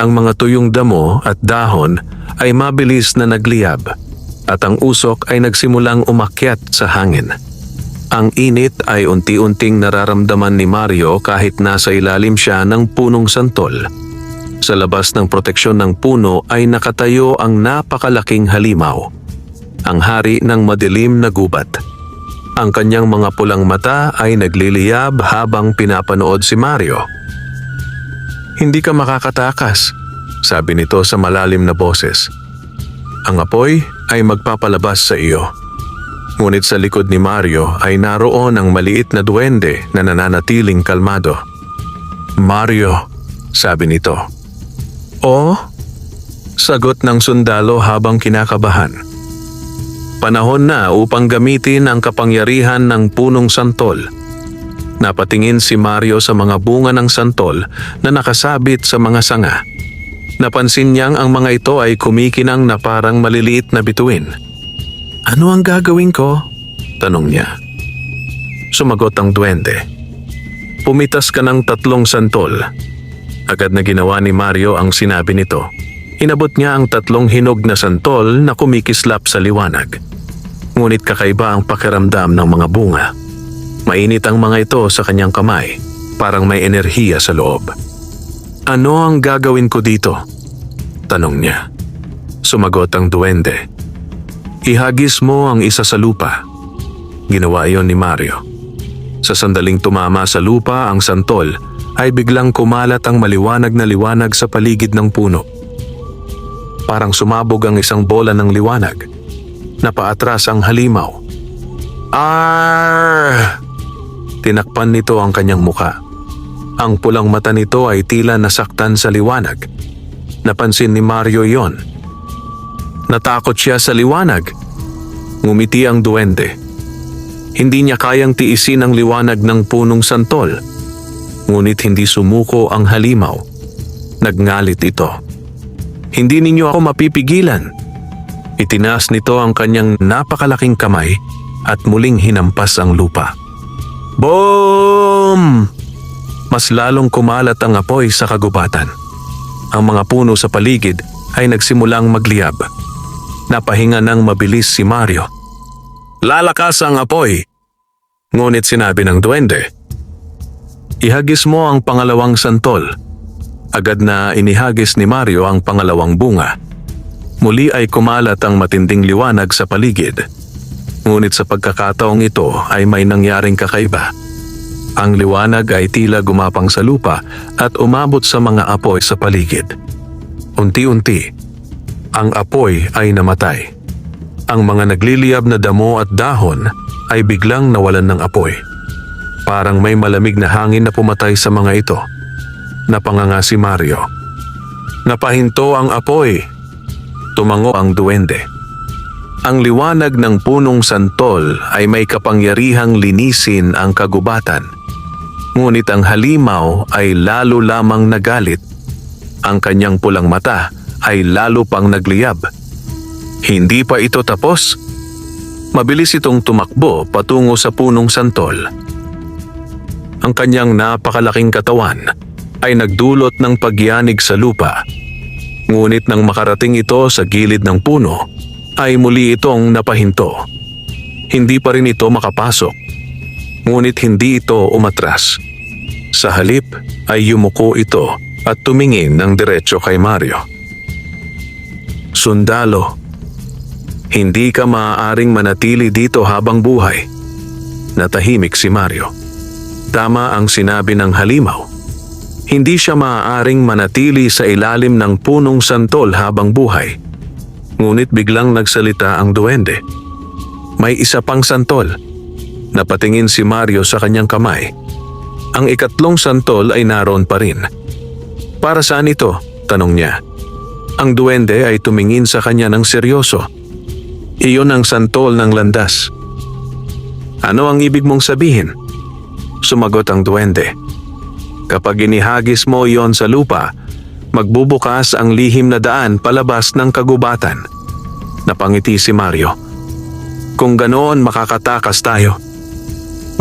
Ang mga tuyong damo at dahon ay mabilis na nagliyab at ang usok ay nagsimulang umakyat sa hangin. Ang init ay unti-unting nararamdaman ni Mario kahit nasa ilalim siya ng punong santol. Sa labas ng proteksyon ng puno ay nakatayo ang napakalaking halimaw, ang hari ng madilim na gubat. Ang kanyang mga pulang mata ay nagliliyab habang pinapanood si Mario. "Hindi ka makakatakas," sabi nito sa malalim na boses. "Ang apoy ay magpapalabas sa iyo." Ngunit sa likod ni Mario ay naroon ang maliit na duwende na nananatiling kalmado. "Mario," sabi nito. "Oh?" sagot ng sundalo habang kinakabahan. Panahon na upang gamitin ang kapangyarihan ng punong santol. Napatingin si Mario sa mga bunga ng santol na nakasabit sa mga sanga. Napansin niyang ang mga ito ay kumikinang na parang maliliit na bituin. "Ano ang gagawin ko?" tanong niya. Sumagot ang duwende. "Pumitas ka ng 3 santol." Agad na ginawa ni Mario ang sinabi nito. Inabot niya ang 3 hinog na santol na kumikislap sa liwanag. Ngunit kakaiba ang pakiramdam ng mga bunga. Mainit ang mga ito sa kanyang kamay, parang may enerhiya sa loob. "Ano ang gagawin ko dito?" tanong niya. Sumagot ang duwende. "Ihagis mo ang isa sa lupa." Ginawa iyon ni Mario. Sa sandaling tumama sa lupa ang santol, ay biglang kumalat ang maliwanag na liwanag sa paligid ng puno. Parang sumabog ang isang bola ng liwanag. Napaatras ang halimaw. "Arr!" Tinakpan nito ang kanyang muka. Ang pulang mata nito ay tila nasaktan sa liwanag. Napansin ni Mario yon. Natakot siya sa liwanag. Ngumiti ang duwende. Hindi niya kayang tiisin ang liwanag ng punong santol. Ngunit hindi sumuko ang halimaw. Nagngalit ito. Hindi ninyo ako mapipigilan. Itinaas nito ang kanyang napakalaking kamay at muling hinampas ang lupa. Boom! Mas lalong kumalat ang apoy sa kagubatan. Ang mga puno sa paligid ay nagsimulang magliyab. Napahinga ng mabilis si Mario. Lalakas ang apoy. Ngunit sinabi ng duwende, ihagis mo ang pangalawang santol. Agad na inihagis ni Mario ang pangalawang bunga. Muli ay kumalat ang matinding liwanag sa paligid. Ngunit sa pagkakataong ito ay may nangyaring kakaiba. Ang liwanag ay tila gumapang sa lupa at umabot sa mga apoy sa paligid. Unti-unti, ang apoy ay namatay. Ang mga nagliliyab na damo at dahon ay biglang nawalan ng apoy. Parang may malamig na hangin na pumatay sa mga ito. Napanganga si Mario. Napahinto ang apoy. Tumango ang duwende. Ang liwanag ng punong santol ay may kapangyarihang linisin ang kagubatan. Ngunit ang halimaw ay lalo lamang nagalit. Ang kanyang pulang mata ay lalo pang nagliyab. Hindi pa ito tapos. Mabilis itong tumakbo patungo sa punong santol. Ang kanyang napakalaking katawan ay nagdulot ng pagyanig sa lupa. Ngunit nang makarating ito sa gilid ng puno, ay muli itong napahinto. Hindi pa rin ito makapasok. Ngunit hindi ito umatras. Sa halip ay yumuko ito at tumingin ng diretso kay Mario. Sundalo, hindi ka maaaring manatili dito habang buhay. Natahimik si Mario. Tama ang sinabi ng halimaw. Hindi siya maaaring manatili sa ilalim ng punong santol habang buhay. Ngunit biglang nagsalita ang duwende. May isa pang santol. Napatingin si Mario sa kanyang kamay. Ang ikatlong santol ay naroon pa rin. Para saan ito? Tanong niya. Ang duwende ay tumingin sa kanya ng seryoso. Iyon ang santol ng landas. Ano ang ibig mong sabihin? Sumagot ang duwende. Kapag inihagis mo iyon sa lupa, magbubukas ang lihim na daan palabas ng kagubatan. Napangiti si Mario. Kung ganoon makakatakas tayo.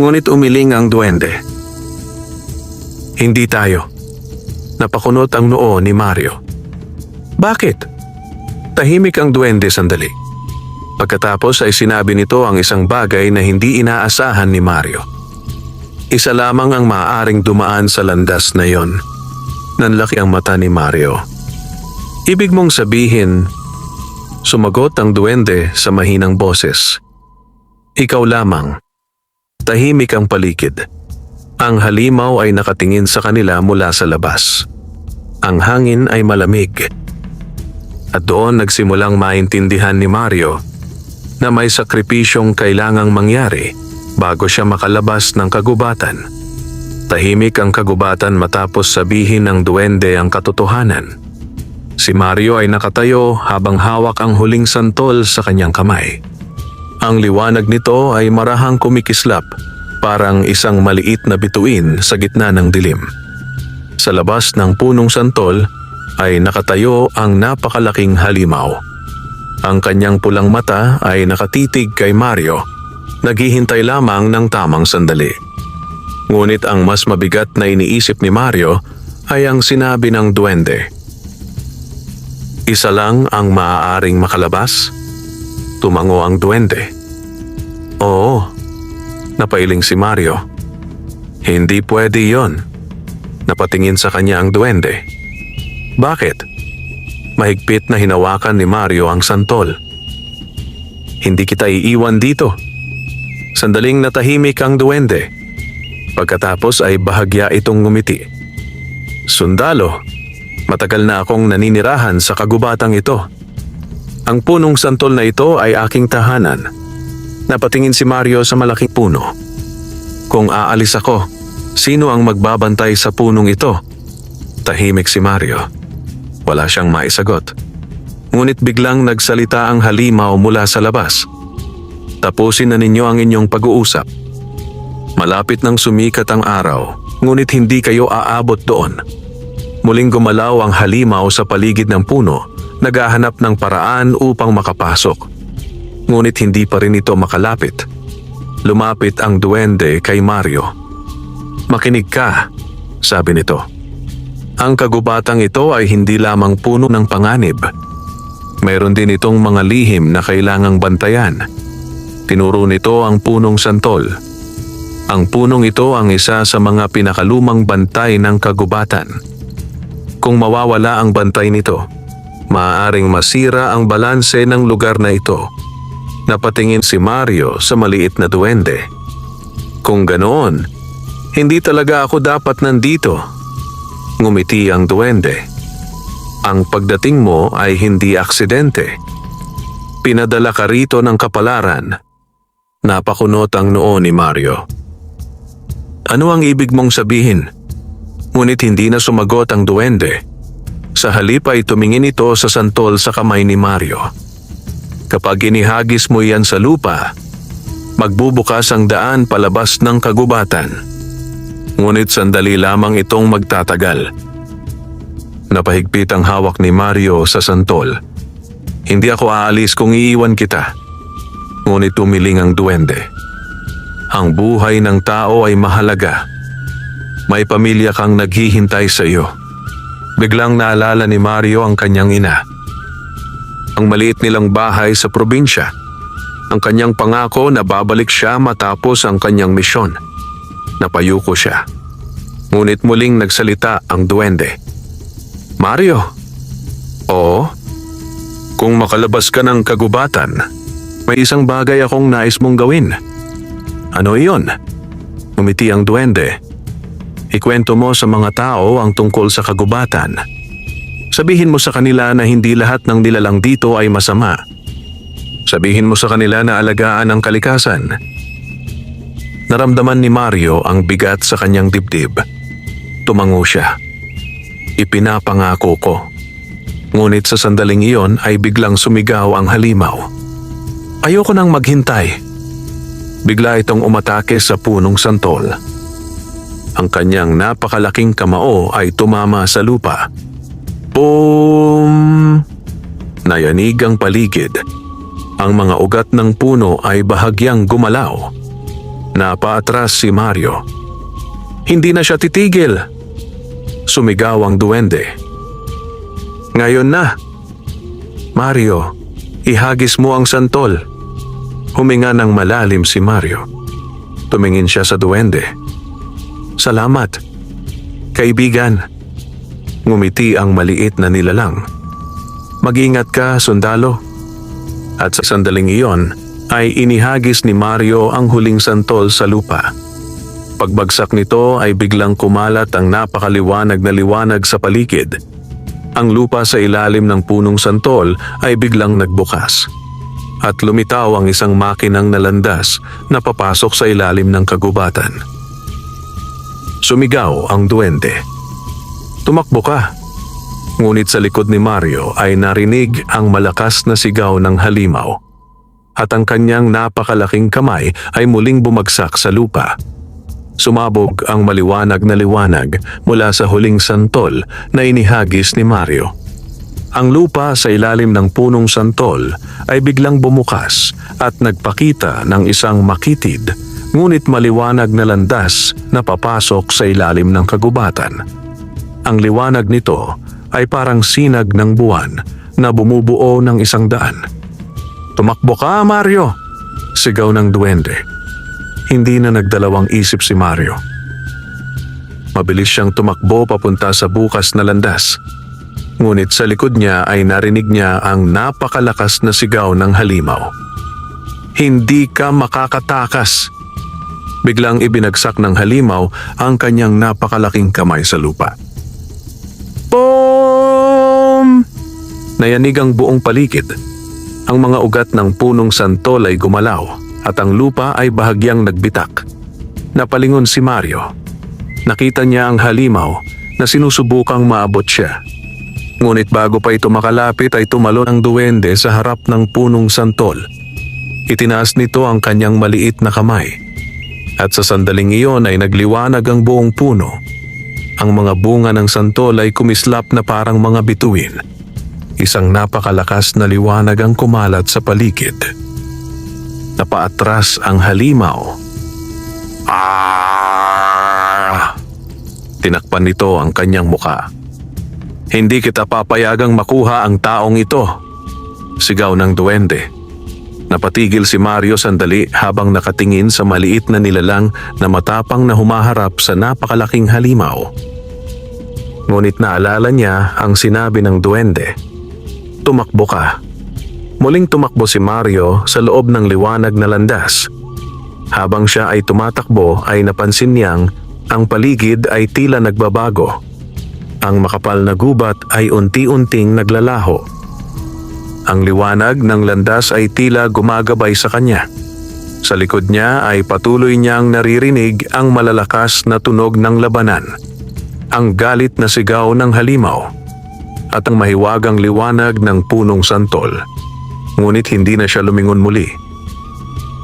Ngunit umiling ang duwende. Hindi tayo. Napakunot ang noo ni Mario. Bakit? Tahimik ang duwende sandali. Pagkatapos ay sinabi nito ang isang bagay na hindi inaasahan ni Mario. Isa lamang ang maaaring dumaan sa landas na yon. Nanlaki ang mata ni Mario. Ibig mong sabihin, sumagot ang duwende sa mahinang boses. Ikaw lamang. Tahimik ang paligid. Ang halimaw ay nakatingin sa kanila mula sa labas. Ang hangin ay malamig. At doon nagsimulang maintindihan ni Mario na may sakripisyong kailangang mangyari bago siya makalabas ng kagubatan. Tahimik ang kagubatan matapos sabihin ng duwende ang katotohanan. Si Mario ay nakatayo habang hawak ang huling santol sa kanyang kamay. Ang liwanag nito ay marahang kumikislap, parang isang maliit na bituin sa gitna ng dilim. Sa labas ng punong santol ay nakatayo ang napakalaking halimaw. Ang kanyang pulang mata ay nakatitig kay Mario, naghihintay lamang ng tamang sandali. Ngunit ang mas mabigat na iniisip ni Mario ay ang sinabi ng duwende. Isa lang ang maaaring makalabas? Tumango ang duwende. Oo, napailing si Mario. Hindi pwede yon. Napatingin sa kanya ang duwende. Bakit? Mahigpit na hinawakan ni Mario ang santol. Hindi kita iiwan dito. Sandaling natahimik ang duwende. Pagkatapos ay bahagya itong ngumiti. Sundalo, matagal na akong naninirahan sa kagubatang ito. Ang punong santol na ito ay aking tahanan. Napatingin si Mario sa malaking puno. Kung aalis ako, sino ang magbabantay sa punong ito? Tahimik si Mario. Wala siyang maisagot. Ngunit biglang nagsalita ang halimaw mula sa labas. Tapusin na ninyo ang inyong pag-uusap. Malapit nang sumikat ang araw, ngunit hindi kayo aabot doon. Muling gumalaw ang halimaw sa paligid ng puno, naghahanap ng paraan upang makapasok. Ngunit hindi pa rin ito makalapit. Lumapit ang duwende kay Mario. "Makinig ka," sabi nito. "Ang kagubatang ito ay hindi lamang puno ng panganib. Mayroon din itong mga lihim na kailangang bantayan." Tinuro nito ang punong santol. Ang punong ito ang isa sa mga pinakalumang bantay ng kagubatan. Kung mawawala ang bantay nito, maaaring masira ang balanse ng lugar na ito. Napatingin si Mario sa maliit na duwende. "Kung ganoon, hindi talaga ako dapat nandito." Ngumiti ang duwende. "Ang pagdating mo ay hindi aksidente. Pinadala ka rito ng kapalaran." Napakunot ang noo ni Mario. "Ano ang ibig mong sabihin?" Ngunit hindi na sumagot ang duwende. Sa halip ay tumingin ito sa santol sa kamay ni Mario. "Kapag inihagis mo yan sa lupa, magbubukas ang daan palabas ng kagubatan. Ngunit sandali lamang itong magtatagal." Napahigpit ang hawak ni Mario sa santol. "Hindi ako aalis kung iiwan kita." Ngunit tumiling ang duwende. "Ang buhay ng tao ay mahalaga. May pamilya kang naghihintay sa iyo." Biglang naalala ni Mario ang kanyang ina. Ang maliit nilang bahay sa probinsya. Ang kanyang pangako na babalik siya matapos ang kanyang misyon. Napayuko siya. Ngunit muling nagsalita ang duwende. "Mario." "Oo? Kung makalabas ka ng kagubatan, may isang bagay akong nais mong gawin." "Ano iyon?" Umiti ang duwende. "Ikwento mo sa mga tao ang tungkol sa kagubatan. Sabihin mo sa kanila na hindi lahat ng nilalang dito ay masama. Sabihin mo sa kanila na alagaan ang kalikasan." Naramdaman ni Mario ang bigat sa kanyang dibdib. Tumango siya. "Ipinapangako ko." Ngunit sa sandaling iyon ay biglang sumigaw ang halimaw. "Ayoko nang maghintay." Bigla itong umatake sa punong santol. Ang kanyang napakalaking kamao ay tumama sa lupa. Boom! Nayanig ang paligid. Ang mga ugat ng puno ay bahagyang gumalaw. Napaatras si Mario. Hindi na siya titigil. Sumigaw ang duwende. "Ngayon na! Mario, ihagis mo ang santol." Huminga ng malalim si Mario. Tumingin siya sa duwende. "Salamat, kaibigan." Ngumiti ang maliit na nilalang. "Mag-ingat ka, sundalo." At sa sandaling iyon ay inihagis ni Mario ang huling santol sa lupa. Pagbagsak nito ay biglang kumalat ang napakaliwanag na liwanag sa paligid. Ang lupa sa ilalim ng punong santol ay biglang nagbukas. At lumitaw ang isang makinang nalandas na papasok sa ilalim ng kagubatan. Sumigaw ang duwende. "Tumakbo ka!" Ngunit sa likod ni Mario ay narinig ang malakas na sigaw ng halimaw. At ang kanyang napakalaking kamay ay muling bumagsak sa lupa. Sumabog ang maliwanag na liwanag mula sa huling santol na inihagis ni Mario. Ang lupa sa ilalim ng punong santol ay biglang bumukas at nagpakita ng isang makitid ngunit maliwanag na landas na papasok sa ilalim ng kagubatan. Ang liwanag nito ay parang sinag ng buwan na bumubuo ng 100. "Tumakbo ka, Mario!" sigaw ng duwende. Hindi na nagdalawang isip si Mario. Mabilis siyang tumakbo papunta sa bukas na landas. Ngunit sa likod niya ay narinig niya ang napakalakas na sigaw ng halimaw. "Hindi ka makakatakas!" Biglang ibinagsak ng halimaw ang kanyang napakalaking kamay sa lupa. Boom! Nayanig ang buong paligid. Ang mga ugat ng punong santol ay gumalaw at ang lupa ay bahagyang nagbitak. Napalingon si Mario. Nakita niya ang halimaw na sinusubukang maabot siya. Ngunit bago pa ito makalapit ay tumalon ang duwende sa harap ng punong santol. Itinaas nito ang kanyang maliit na kamay. At sa sandaling iyon ay nagliwanag ang buong puno. Ang mga bunga ng santol ay kumislap na parang mga bituin. Isang napakalakas na liwanag ang kumalat sa paligid. Napaatras ang halimaw. Ah! Tinakpan nito ang kanyang muka. Hindi kita papayagang makuha ang taong ito, sigaw ng duwende. Napatigil si Mario sandali habang nakatingin sa maliit na nilalang na matapang na humaharap sa napakalaking halimaw. Ngunit naalala niya ang sinabi ng duwende. Tumakbo ka. Muling tumakbo si Mario sa loob ng liwanag na landas. Habang siya ay tumatakbo ay napansin niyang ang paligid ay tila nagbabago. Ang makapal na gubat ay unti-unting naglalaho. Ang liwanag ng landas ay tila gumagabay sa kanya. Sa likod niya ay patuloy niyang naririnig ang malalakas na tunog ng labanan, ang galit na sigaw ng halimaw, at ang mahiwagang liwanag ng punong santol. Ngunit hindi na siya lumingon muli.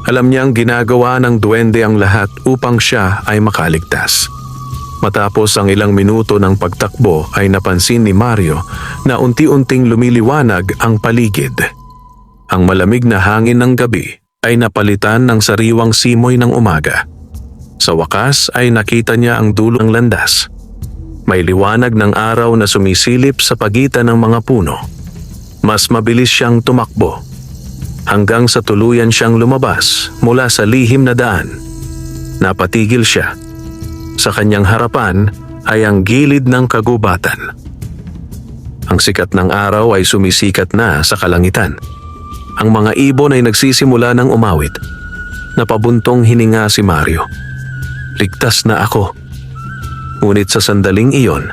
Alam niyang ginagawa ng duwende ang lahat upang siya ay makaligtas. Matapos ang ilang minuto ng pagtakbo ay napansin ni Mario na unti-unting lumiliwanag ang paligid. Ang malamig na hangin ng gabi ay napalitan ng sariwang simoy ng umaga. Sa wakas ay nakita niya ang dulo ng landas. May liwanag ng araw na sumisilip sa pagitan ng mga puno. Mas mabilis siyang tumakbo hanggang sa tuluyan siyang lumabas mula sa lihim na daan. Napatigil siya. Sa kanyang harapan ay ang gilid ng kagubatan. Ang sikat ng araw ay sumisikat na sa kalangitan. Ang mga ibon ay nagsisimula ng umawit. Napabuntong hininga si Mario. Ligtas na ako. Ngunit sa sandaling iyon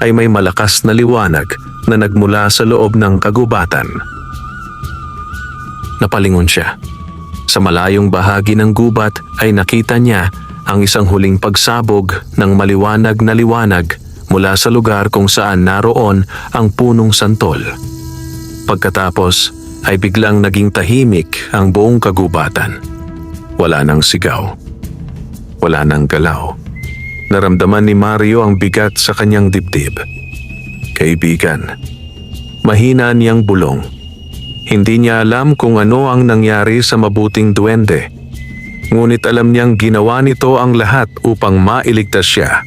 ay may malakas na liwanag na nagmula sa loob ng kagubatan. Napalingon siya. Sa malayong bahagi ng gubat ay nakita niya ang isang huling pagsabog ng maliwanag na liwanag mula sa lugar kung saan naroon ang punong santol. Pagkatapos ay biglang naging tahimik ang buong kagubatan. Wala nang sigaw. Wala nang galaw. Naramdaman ni Mario ang bigat sa kanyang dibdib. Kaibigan, mahina niyang bulong. Hindi niya alam kung ano ang nangyari sa mabuting duwende. Ngunit alam niyang ginawa nito ang lahat upang mailigtas siya.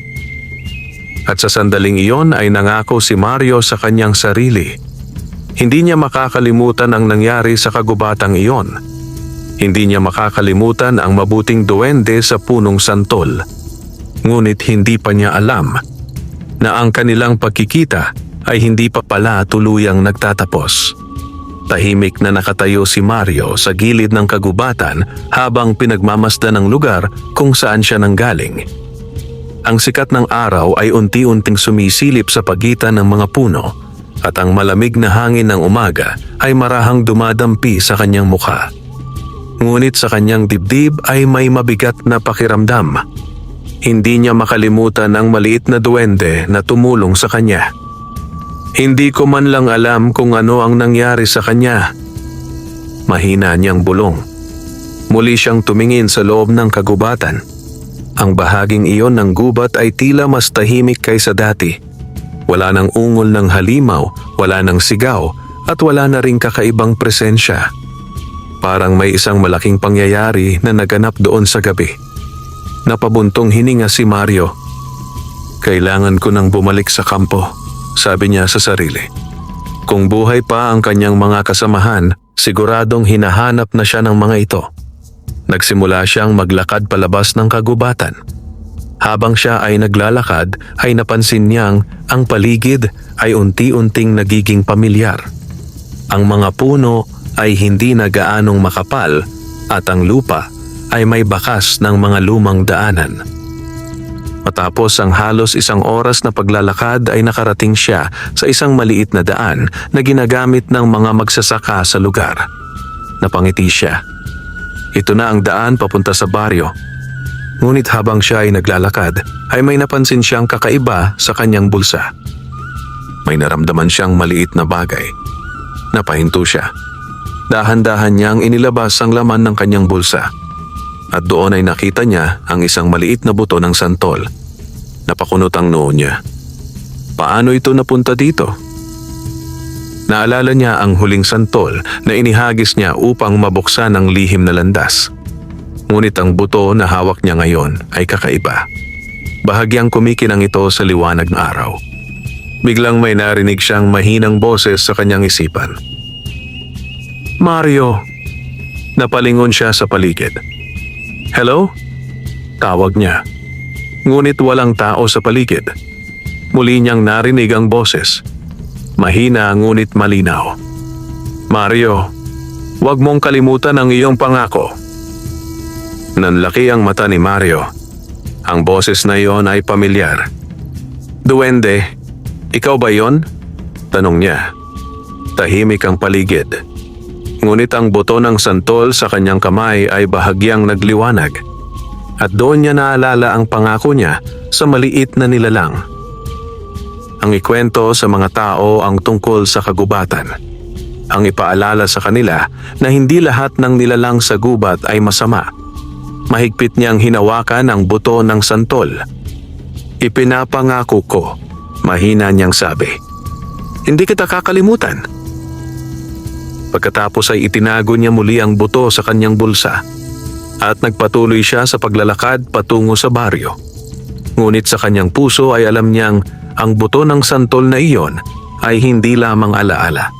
At sa sandaling iyon ay nangako si Mario sa kanyang sarili. Hindi niya makakalimutan ang nangyari sa kagubatang iyon. Hindi niya makakalimutan ang mabuting duwende sa punong santol. Ngunit hindi pa niya alam na ang kanilang pagkikita ay hindi pa pala tuluyang nagtatapos. Tahimik na nakatayo si Mario sa gilid ng kagubatan habang pinagmamasdan ang lugar kung saan siya nanggaling. Ang sikat ng araw ay unti-unting sumisilip sa pagitan ng mga puno at ang malamig na hangin ng umaga ay marahang dumadampi sa kanyang mukha. Ngunit sa kanyang dibdib ay may mabigat na pakiramdam. Hindi niya makalimutan ang maliit na duwende na tumulong sa kanya. Hindi ko man lang alam kung ano ang nangyari sa kanya. Mahina niyang bulong. Muli siyang tumingin sa loob ng kagubatan. Ang bahaging iyon ng gubat ay tila mas tahimik kaysa dati. Wala nang ungol ng halimaw, wala nang sigaw, at wala na ring kakaibang presensya. Parang may isang malaking pangyayari na naganap doon sa gabi. Napabuntong hininga si Mario. Kailangan ko nang bumalik sa kampo, sabi niya sa sarili. Kung buhay pa ang kanyang mga kasamahan, siguradong hinahanap na siya ng mga ito. Nagsimula siyang maglakad palabas ng kagubatan. Habang siya ay naglalakad, ay napansin niyang ang paligid ay unti-unting nagiging pamilyar. Ang mga puno ay hindi na gaanong makapal at ang lupa ay may bakas ng mga lumang daanan. Matapos ang halos isang oras na paglalakad ay nakarating siya sa isang maliit na daan na ginagamit ng mga magsasaka sa lugar. Napangiti siya. Ito na ang daan papunta sa baryo. Ngunit habang siya ay naglalakad, ay may napansin siyang kakaiba sa kanyang bulsa. may naramdaman siyang maliit na bagay. Napahinto siya. Dahan-dahan niyang inilabas ang laman ng kanyang bulsa. At doon ay nakita niya ang isang maliit na buto ng santol. Napakunot ang noo niya. Paano ito napunta dito? Naalala niya ang huling santol na inihagis niya upang mabuksan ang lihim na landas. Ngunit ang buto na hawak niya ngayon ay kakaiba. Bahagyang kumikinang ito sa liwanag ng araw. Biglang may narinig siyang mahinang boses sa kanyang isipan. Mario! Napalingon siya sa paligid. Hello? Tawag niya. Ngunit walang tao sa paligid. Muli niyang narinig ang boses. Mahina ngunit malinaw. Mario, huwag mong kalimutan ang iyong pangako. Nanlaki ang mata ni Mario. Ang boses na iyon ay pamilyar. Duwende, ikaw ba yon? Tanong niya. Tahimik ang paligid. Ngunit ang buto ng santol sa kanyang kamay ay bahagyang nagliwanag. At doon niya naalala ang pangako niya sa maliit na nilalang. Ang ikwento sa mga tao ang tungkol sa kagubatan. Ang ipaalala sa kanila na hindi lahat ng nilalang sa gubat ay masama. Mahigpit niyang hinawakan ang buto ng santol. Ipinapangako ko, mahina niyang sabi. Hindi kita kakalimutan. Pagkatapos ay itinago niya muli ang buto sa kanyang bulsa at nagpatuloy siya sa paglalakad patungo sa baryo. Ngunit sa kanyang puso ay alam niyang ang buto ng santol na iyon ay hindi lamang alaala.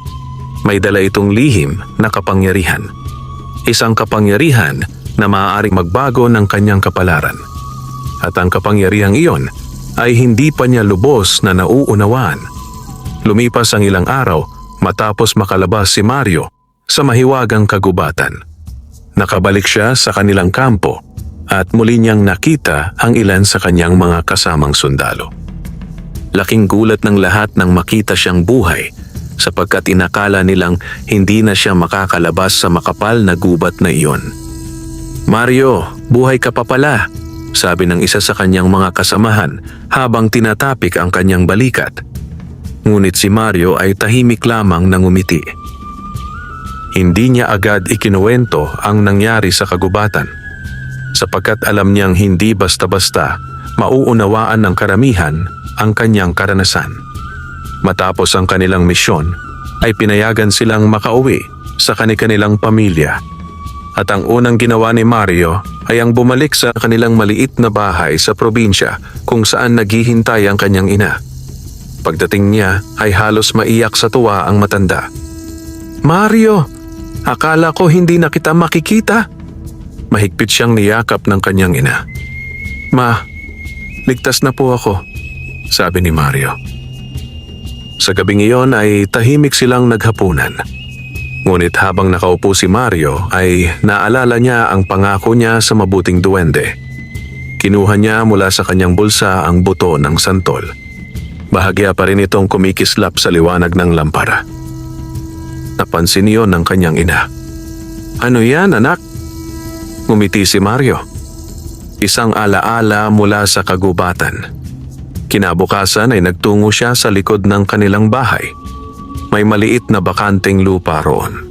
May dala itong lihim na kapangyarihan. Isang kapangyarihan na maaaring magbago ng kanyang kapalaran. At ang kapangyarihang iyon ay hindi pa niya lubos na nauunawaan. Lumipas ang ilang araw matapos makalabas si Mario sa mahiwagang kagubatan. Nakabalik siya sa kanilang kampo at muli niyang nakita ang ilan sa kanyang mga kasamang sundalo. Laking gulat ng lahat nang makita siyang buhay sapagkat inakala nilang hindi na siya makakalabas sa makapal na gubat na iyon. Mario, buhay ka pa pala, sabi ng isa sa kanyang mga kasamahan habang tinatapik ang kanyang balikat. Ngunit si Mario ay tahimik lamang nang umiti. Hindi niya agad ikinuwento ang nangyari sa kagubatan sapagkat alam niyang hindi basta-basta mauunawaan ng karamihan ang kanyang karanasan. Matapos ang kanilang misyon ay pinayagan silang makauwi sa kanilang pamilya. At ang unang ginawa ni Mario ay ang bumalik sa kanilang maliit na bahay sa probinsya kung saan naghihintay ang kanyang ina. Pagdating niya ay halos maiyak sa tuwa ang matanda. Mario, akala ko hindi na kita makikita. Mahigpit siyang niyakap ng kanyang ina. Ma, ligtas na po ako, sabi ni Mario. Sa gabing iyon ay tahimik silang naghapunan. Ngunit habang nakaupo si Mario ay naalala niya ang pangako niya sa mabuting duwende. Kinuha niya mula sa kanyang bulsa ang buto ng santol. Bahagya pa rin itong kumikislap sa liwanag ng lampara. Napansin iyon ng kanyang ina. Ano yan, anak? Ngumiti si Mario. Isang alaala mula sa kagubatan. Kinabukasan ay nagtungo siya sa likod ng kanilang bahay. May maliit na bakanteng lupa roon.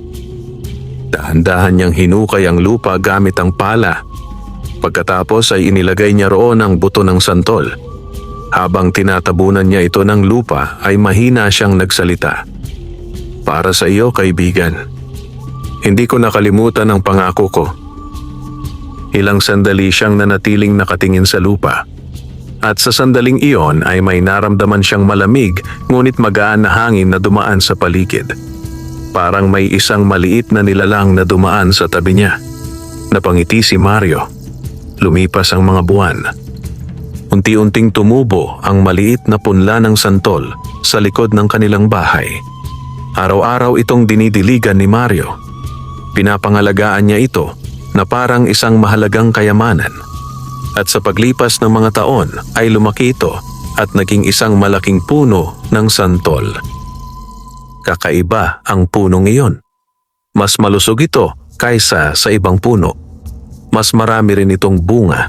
Dahan-dahan niyang hinukay ang lupa gamit ang pala. Pagkatapos ay inilagay niya roon ang buto ng santol. Habang tinatabunan niya ito ng lupa ay mahina siyang nagsalita. Para sa iyo, kaibigan. Hindi ko nakalimutan ang pangako ko. Ilang sandali siyang nanatiling nakatingin sa lupa. At sa sandaling iyon ay may naramdaman siyang malamig ngunit magaan na hangin na dumaan sa paligid. Parang may isang maliit na nilalang na dumaan sa tabi niya. Napangiti si Mario. Lumipas ang mga buwan. Unti-unting tumubo ang maliit na punla ng santol sa likod ng kanilang bahay. Araw-araw itong dinidiligan ni Mario. Pinapangalagaan niya ito na parang isang mahalagang kayamanan. At sa paglipas ng mga taon ay lumaki ito at naging isang malaking puno ng santol. Kakaiba ang punong iyon. Mas malusog ito kaysa sa ibang puno. Mas marami rin itong bunga.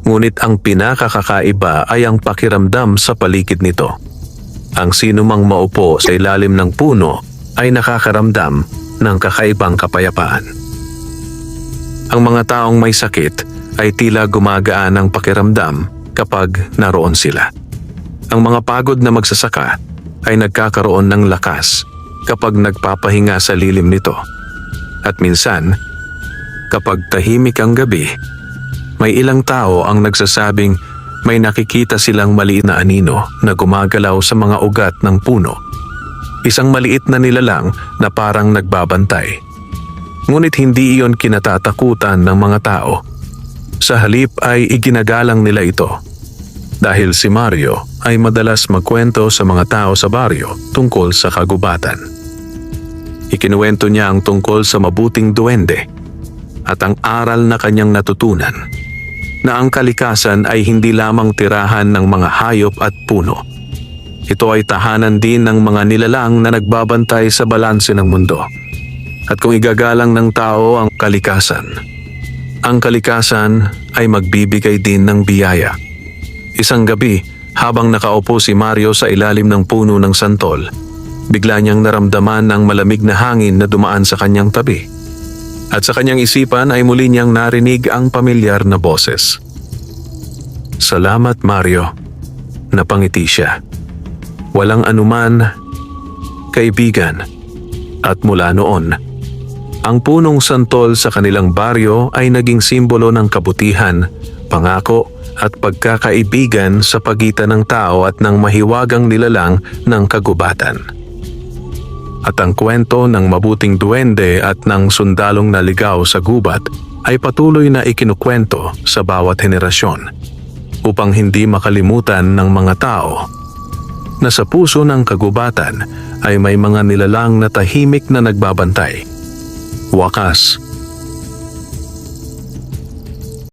Ngunit ang pinakakakaiba ay ang pakiramdam sa paligid nito. Ang sinumang maupo sa ilalim ng puno ay nakakaramdam ng kakaibang kapayapaan. Ang mga taong may sakit ay tila gumagaan ang pakiramdam kapag naroon sila. Ang mga pagod na magsasaka ay nagkakaroon ng lakas kapag nagpapahinga sa lilim nito. At minsan, kapag tahimik ang gabi, may ilang tao ang nagsasabing may nakikita silang maliit na anino na gumagalaw sa mga ugat ng puno. Isang maliit na nilalang na parang nagbabantay. Ngunit hindi iyon kinatatakutan ng mga tao. Sa halip ay iginagalang nila ito. Dahil si Mario ay madalas magkwento sa mga tao sa baryo tungkol sa kagubatan. Ikinuwento niya ang tungkol sa mabuting duwende at ang aral na kanyang natutunan na ang kalikasan ay hindi lamang tirahan ng mga hayop at puno. Ito ay tahanan din ng mga nilalang na nagbabantay sa balanse ng mundo. At kung igagalang ng tao ang kalikasan ay magbibigay din ng biyaya. Isang gabi, habang nakaupo si Mario sa ilalim ng puno ng santol, bigla niyang naramdaman ang malamig na hangin na dumaan sa kanyang tabi. At sa kanyang isipan ay muli niyang narinig ang pamilyar na boses. "Salamat, Mario." Napangiti siya. "Walang anuman, kaibigan." At mula noon, ang punong santol sa kanilang baryo ay naging simbolo ng kabutihan, pangako at pagkakaibigan sa pagitan ng tao at ng mahiwagang nilalang ng kagubatan. At ang kwento ng mabuting duwende at ng sundalong naligaw sa gubat ay patuloy na ikinukwento sa bawat henerasyon upang hindi makalimutan ng mga tao na sa puso ng kagubatan ay may mga nilalang na tahimik na nagbabantay. Wakas,